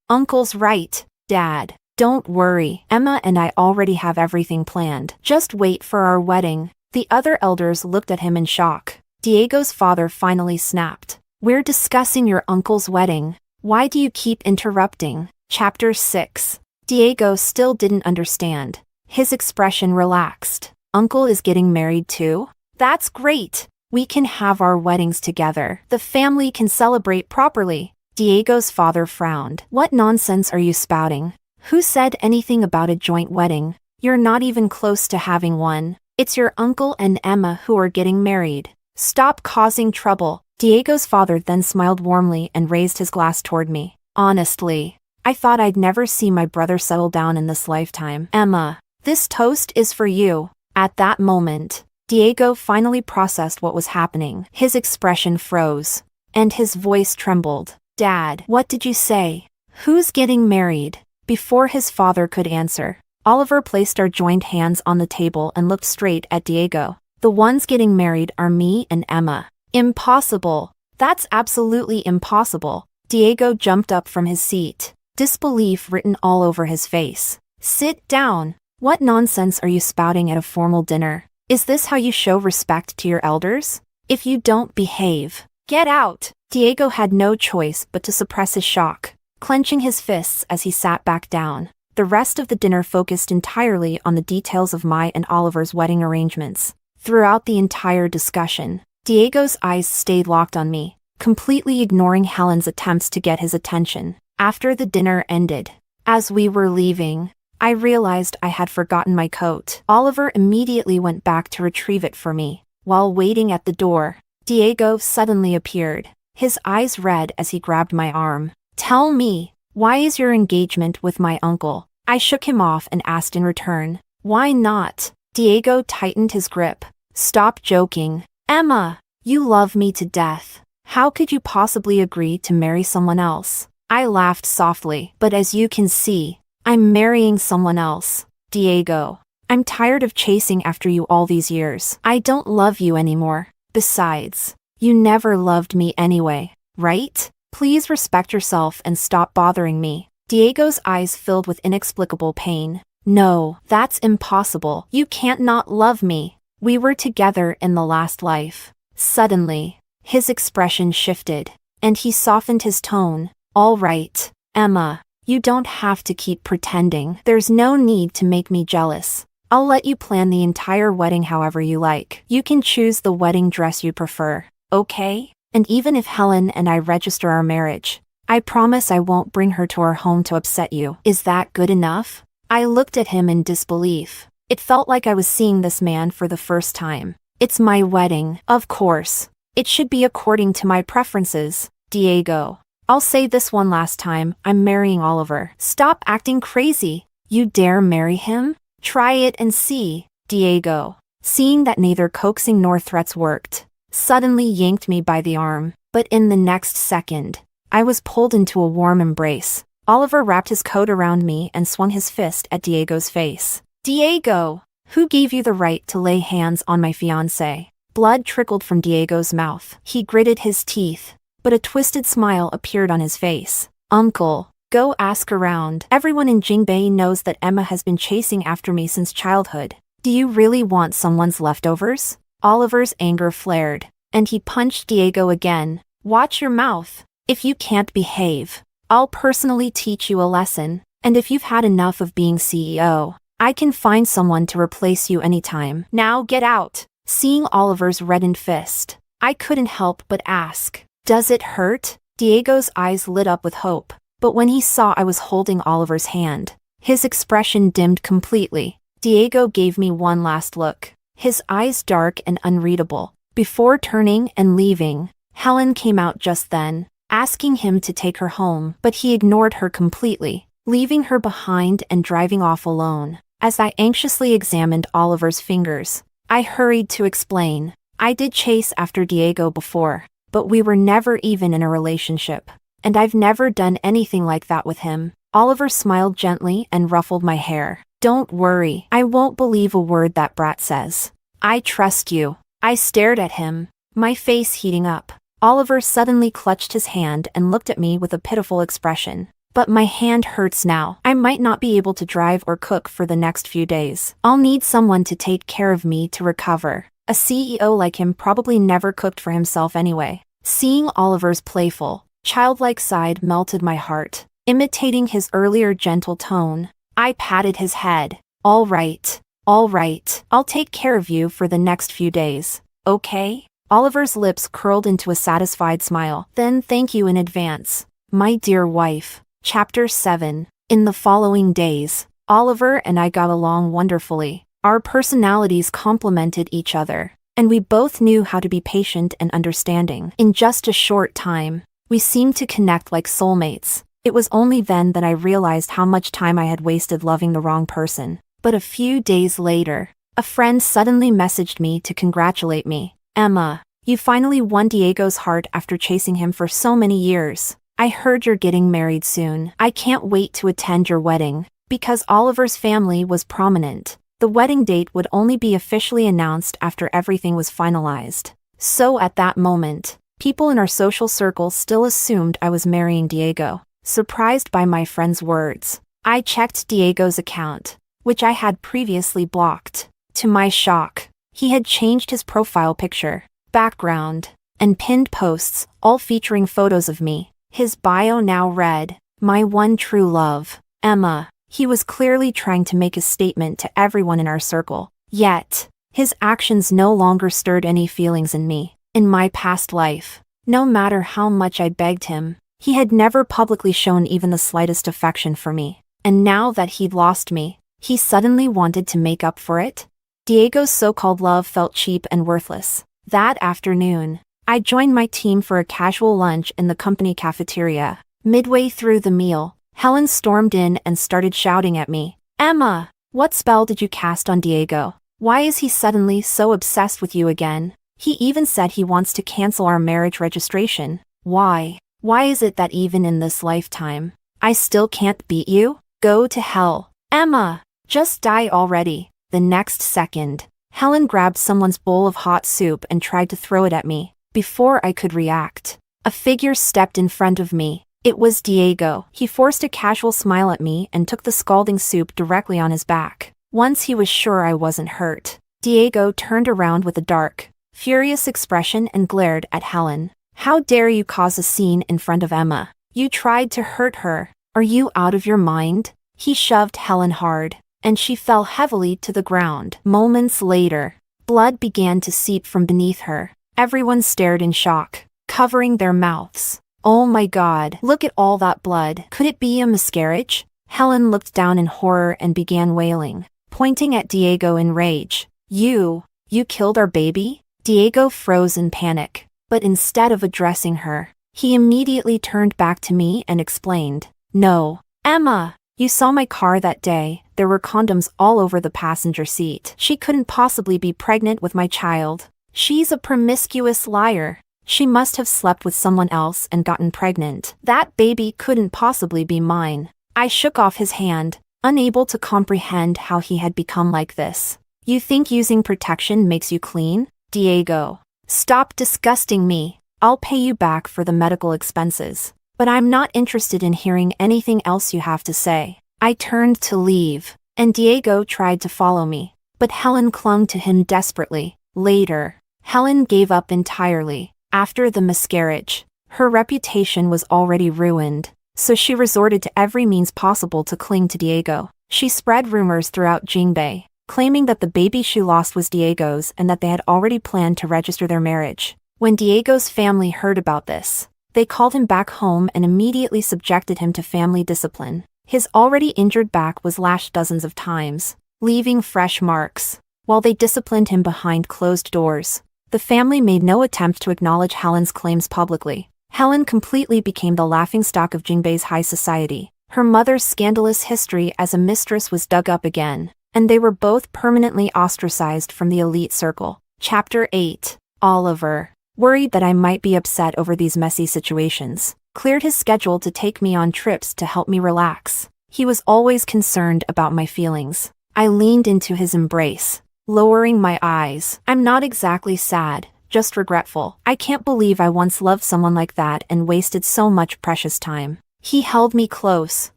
Uncle's right, Dad. Don't worry, Emma and I already have everything planned. Just wait for our wedding. The other elders looked at him in shock. Diego's father finally snapped. We're discussing your uncle's wedding. Why do you keep interrupting? Chapter 6. Diego still didn't understand. His expression relaxed. Uncle is getting married too? That's great. We can have our weddings together. The family can celebrate properly. Diego's father frowned. What nonsense are you spouting? Who said anything about a joint wedding? You're not even close to having one. It's your uncle and Emma who are getting married. Stop causing trouble. Diego's father then smiled warmly and raised his glass toward me. Honestly, I thought I'd never see my brother settle down in this lifetime. Emma, this toast is for you. At that moment, Diego finally processed what was happening. His expression froze, and his voice trembled. Dad, what did you say? Who's getting married? Before his father could answer, Oliver placed our joined hands on the table and looked straight at Diego. The ones getting married are me and Emma. Impossible. That's absolutely impossible. Diego jumped up from his seat, disbelief written all over his face. Sit down. What nonsense are you spouting at a formal dinner? Is this how you show respect to your elders? If you don't behave, get out. Diego had no choice but to suppress his shock, clenching his fists as he sat back down. The rest of the dinner focused entirely on the details of my and Oliver's wedding arrangements. Throughout the entire discussion, Diego's eyes stayed locked on me, completely ignoring Helen's attempts to get his attention. After the dinner ended, as we were leaving, I realized I had forgotten my coat. Oliver immediately went back to retrieve it for me. While waiting at the door, Diego suddenly appeared, his eyes red as he grabbed my arm. Tell me, why is your engagement with my uncle? I shook him off and asked in return. Why not? Diego tightened his grip. Stop joking. Emma, you love me to death. How could you possibly agree to marry someone else? I laughed softly. But as you can see, I'm marrying someone else. Diego, I'm tired of chasing after you all these years. I don't love you anymore. Besides, you never loved me anyway, right? Please respect yourself and stop bothering me. Diego's eyes filled with inexplicable pain. No, that's impossible. You can't not love me. We were together in the last life. Suddenly, his expression shifted, and he softened his tone. All right, Emma, you don't have to keep pretending. There's no need to make me jealous. I'll let you plan the entire wedding however you like. You can choose the wedding dress you prefer, okay? And even if Helen and I register our marriage, I promise I won't bring her to our home to upset you. Is that good enough? I looked at him in disbelief. It felt like I was seeing this man for the first time. It's my wedding, of course. It should be according to my preferences. Diego, I'll say this one last time, I'm marrying Oliver. Stop acting crazy. You dare marry him? Try it and see. Diego, seeing that neither coaxing nor threats worked, suddenly yanked me by the arm. But in the next second, I was pulled into a warm embrace. Oliver wrapped his coat around me and swung his fist at Diego's face. Diego, who gave you the right to lay hands on my fiancé? Blood trickled from Diego's mouth. He gritted his teeth, but a twisted smile appeared on his face. Uncle, go ask around. Everyone in Jingbei knows that Emma has been chasing after me since childhood. Do you really want someone's leftovers? Oliver's anger flared, and he punched Diego again. Watch your mouth. If you can't behave, I'll personally teach you a lesson, and if you've had enough of being CEO, I can find someone to replace you anytime. Now get out. Seeing Oliver's reddened fist, I couldn't help but ask, does it hurt? Diego's eyes lit up with hope, but when he saw I was holding Oliver's hand, his expression dimmed completely. Diego gave me one last look, his eyes dark and unreadable. Before turning and leaving, Helen came out just then, asking him to take her home, but he ignored her completely, leaving her behind and driving off alone. As I anxiously examined Oliver's fingers, I hurried to explain. I did chase after Diego before, but we were never even in a relationship, and I've never done anything like that with him. Oliver smiled gently and ruffled my hair. Don't worry, I won't believe a word that brat says. I trust you. I stared at him, my face heating up. Oliver suddenly clutched his hand and looked at me with a pitiful expression. But my hand hurts now. I might not be able to drive or cook for the next few days. I'll need someone to take care of me to recover. A CEO like him probably never cooked for himself anyway. Seeing Oliver's playful, childlike side melted my heart. Imitating his earlier gentle tone, I patted his head. All right. I'll take care of you for the next few days. Okay? Oliver's lips curled into a satisfied smile. Then thank you in advance, my dear wife. Chapter 7. In the following days, Oliver and I got along wonderfully. Our personalities complemented each other, and we both knew how to be patient and understanding. In just a short time, we seemed to connect like soulmates. It was only then that I realized how much time I had wasted loving the wrong person. But a few days later, a friend suddenly messaged me to congratulate me. Emma, you finally won Diego's heart after chasing him for so many years. I heard you're getting married soon. I can't wait to attend your wedding. Because Oliver's family was prominent, the wedding date would only be officially announced after everything was finalized. So at that moment, people in our social circle still assumed I was marrying Diego. Surprised by my friend's words, I checked Diego's account, which I had previously blocked. To my shock, he had changed his profile picture, background, and pinned posts, all featuring photos of me. His bio now read, my one true love, Emma. He was clearly trying to make a statement to everyone in our circle. Yet, his actions no longer stirred any feelings in me. In my past life, no matter how much I begged him, he had never publicly shown even the slightest affection for me. And now that he'd lost me, he suddenly wanted to make up for it? Diego's so-called love felt cheap and worthless. That afternoon, I joined my team for a casual lunch in the company cafeteria. Midway through the meal, Helen stormed in and started shouting at me. Emma, what spell did you cast on Diego? Why is he suddenly so obsessed with you again? He even said he wants to cancel our marriage registration. Why? Why is it that even in this lifetime, I still can't beat you? Go to hell. Emma, just die already. The next second, Helen grabbed someone's bowl of hot soup and tried to throw it at me. Before I could react, a figure stepped in front of me. It was Diego. He forced a casual smile at me and took the scalding soup directly on his back. Once he was sure I wasn't hurt, Diego turned around with a dark, furious expression and glared at Helen. How dare you cause a scene in front of Emma? You tried to hurt her. Are you out of your mind? He shoved Helen hard, and she fell heavily to the ground. Moments later, blood began to seep from beneath her. Everyone stared in shock, covering their mouths. Oh my God, look at all that blood. Could it be a miscarriage? Helen looked down in horror and began wailing, pointing at Diego in rage. You killed our baby? Diego froze in panic, but instead of addressing her, he immediately turned back to me and explained. No, Emma, you saw my car that day. There were condoms all over the passenger seat. She couldn't possibly be pregnant with my child. She's a promiscuous liar. She must have slept with someone else and gotten pregnant. That baby couldn't possibly be mine. I shook off his hand, unable to comprehend how he had become like this. You think using protection makes you clean? Diego. Stop disgusting me. I'll pay you back for the medical expenses. But I'm not interested in hearing anything else you have to say. I turned to leave, and Diego tried to follow me. But Helen clung to him desperately. Later, Helen gave up entirely. After the miscarriage, her reputation was already ruined, so she resorted to every means possible to cling to Diego. She spread rumors throughout Jingbei, claiming that the baby she lost was Diego's and that they had already planned to register their marriage. When Diego's family heard about this, they called him back home and immediately subjected him to family discipline. His already injured back was lashed dozens of times, leaving fresh marks. While they disciplined him behind closed doors, the family made no attempt to acknowledge Helen's claims publicly. Helen completely became the laughingstock of Jingbei's high society. Her mother's scandalous history as a mistress was dug up again, and they were both permanently ostracized from the elite circle. Chapter 8. Oliver, worried that I might be upset over these messy situations, cleared his schedule to take me on trips to help me relax. He was always concerned about my feelings. I leaned into his embrace, lowering my eyes. I'm not exactly sad, just regretful. I can't believe I once loved someone like that and wasted so much precious time. He held me close,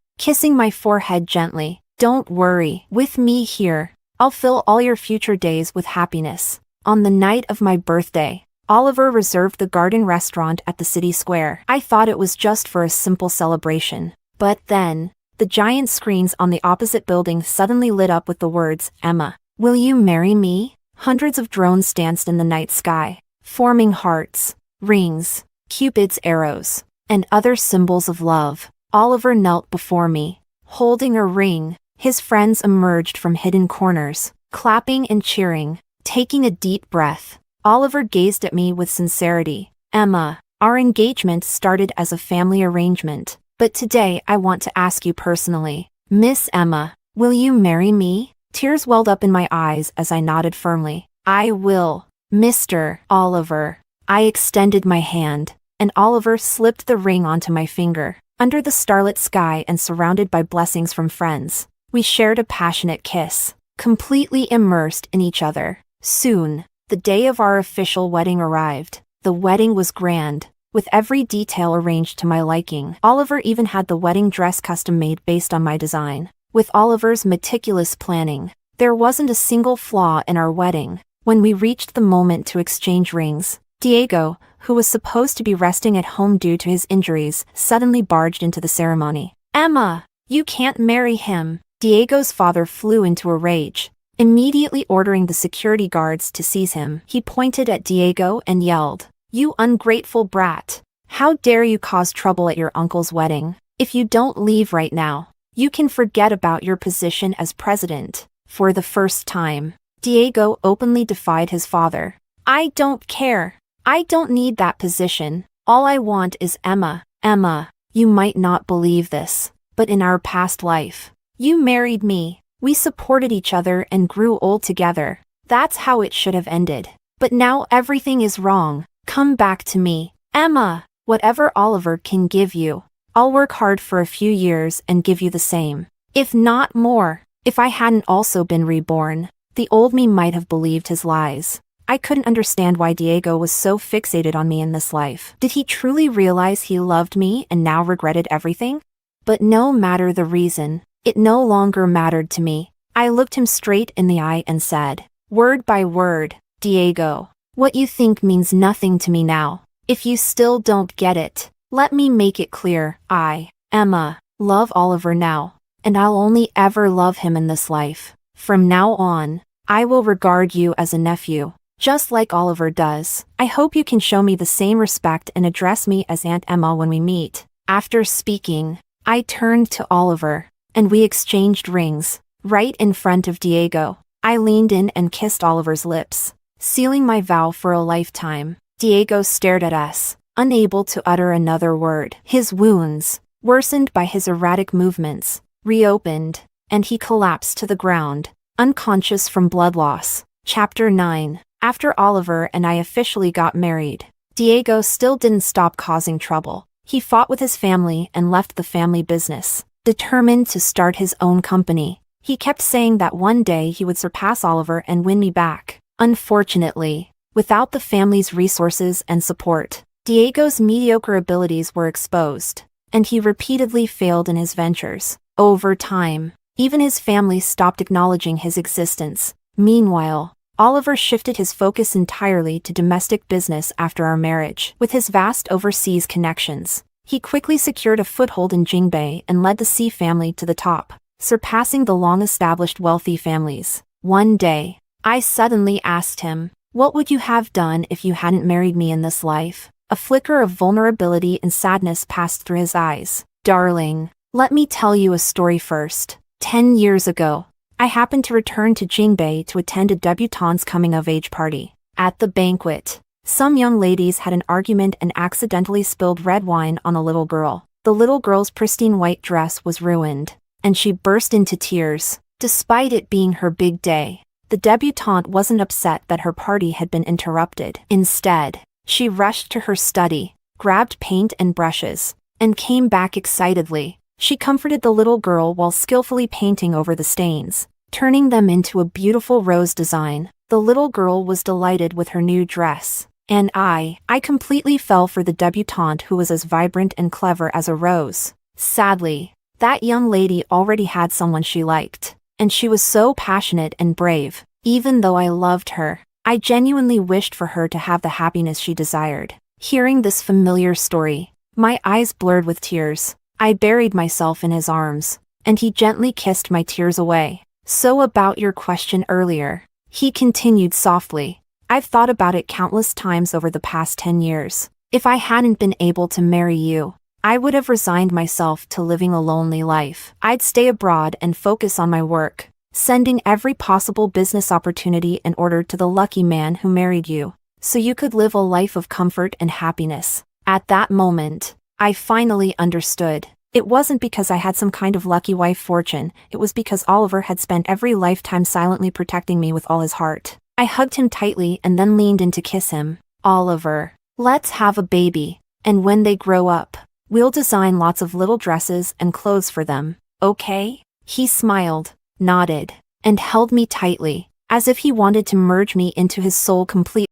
kissing my forehead gently. Don't worry, with me here, I'll fill all your future days with happiness. On the night of my birthday, Oliver reserved the garden restaurant at the city square. I thought it was just for a simple celebration. But then, the giant screens on the opposite building suddenly lit up with the words, Emma, will you marry me? Hundreds of drones danced in the night sky, forming hearts, rings, Cupid's arrows, and other symbols of love. Oliver knelt before me, holding a ring. His friends emerged from hidden corners, clapping and cheering. Taking a deep breath, Oliver gazed at me with sincerity. Emma, our engagement started as a family arrangement, but today I want to ask you personally. Miss Emma, will you marry me? Tears welled up in my eyes as I nodded firmly. I will, Mr. Oliver. I extended my hand, and Oliver slipped the ring onto my finger. Under the starlit sky and surrounded by blessings from friends, we shared a passionate kiss, completely immersed in each other. Soon, the day of our official wedding arrived. The wedding was grand, with every detail arranged to my liking. Oliver even had the wedding dress custom made based on my design. With Oliver's meticulous planning, there wasn't a single flaw in our wedding. When we reached the moment to exchange rings, Diego, who was supposed to be resting at home due to his injuries, suddenly barged into the ceremony. Emma, you can't marry him. Diego's father flew into a rage, immediately ordering the security guards to seize him. He pointed at Diego and yelled, You ungrateful brat! How dare you cause trouble at your uncle's wedding? If you don't leave right now, you can forget about your position as president. For the first time, Diego openly defied his father. I don't care. I don't need that position. All I want is Emma. Emma, you might not believe this, but in our past life, you married me. We supported each other and grew old together. That's how it should have ended. But now everything is wrong. Come back to me. Emma, whatever Oliver can give you, I'll work hard for a few years and give you the same. If not more. If I hadn't also been reborn, the old me might have believed his lies. I couldn't understand why Diego was so fixated on me in this life. Did he truly realize he loved me and now regretted everything? But no matter the reason, it no longer mattered to me. I looked him straight in the eye and said, word by word, Diego, what you think means nothing to me now. If you still don't get it, let me make it clear. I, Emma, love Oliver now, and I'll only ever love him in this life. From now on, I will regard you as a nephew, just like Oliver does. I hope you can show me the same respect and address me as Aunt Emma when we meet. After speaking, I turned to Oliver, and we exchanged rings, right in front of Diego. I leaned in and kissed Oliver's lips, sealing my vow for a lifetime. Diego stared at us, unable to utter another word. His wounds, worsened by his erratic movements, reopened, and he collapsed to the ground, unconscious from blood loss. Chapter 9. After Oliver and I officially got married, Diego still didn't stop causing trouble. He fought with his family and left the family business, determined to start his own company. He kept saying that one day he would surpass Oliver and win me back. Unfortunately, without the family's resources and support, Diego's mediocre abilities were exposed, and he repeatedly failed in his ventures. Over time, even his family stopped acknowledging his existence. Meanwhile, Oliver shifted his focus entirely to domestic business after our marriage. With his vast overseas connections, he quickly secured a foothold in Jingbei and led the C family to the top, surpassing the long-established wealthy families. One day, I suddenly asked him, "What would you have done if you hadn't married me in this life?" A flicker of vulnerability and sadness passed through his eyes. "Darling, let me tell you a story first. 10 years ago, I happened to return to Jingbei to attend a debutante's coming-of-age party. At the banquet, some young ladies had an argument and accidentally spilled red wine on a little girl. The little girl's pristine white dress was ruined, and she burst into tears. Despite it being her big day, the debutante wasn't upset that her party had been interrupted. Instead, she rushed to her study, grabbed paint and brushes, and came back excitedly. She comforted the little girl while skillfully painting over the stains, turning them into a beautiful rose design. The little girl was delighted with her new dress, and I completely fell for the debutante who was as vibrant and clever as a rose. Sadly, that young lady already had someone she liked, and she was so passionate and brave. Even though I loved her, I genuinely wished for her to have the happiness she desired. Hearing this familiar story, my eyes blurred with tears. I buried myself in his arms, and he gently kissed my tears away. "So about your question earlier," he continued softly, "I've thought about it countless times over the past 10 years. If I hadn't been able to marry you, I would have resigned myself to living a lonely life. I'd stay abroad and focus on my work, sending every possible business opportunity in order to the lucky man who married you, so you could live a life of comfort and happiness." At that moment, I finally understood. It wasn't because I had some kind of lucky wife fortune, it was because Oliver had spent every lifetime silently protecting me with all his heart. I hugged him tightly and then leaned in to kiss him. "Oliver, let's have a baby, and when they grow up, we'll design lots of little dresses and clothes for them, okay?" He smiled, nodded, and held me tightly, as if he wanted to merge me into his soul completely.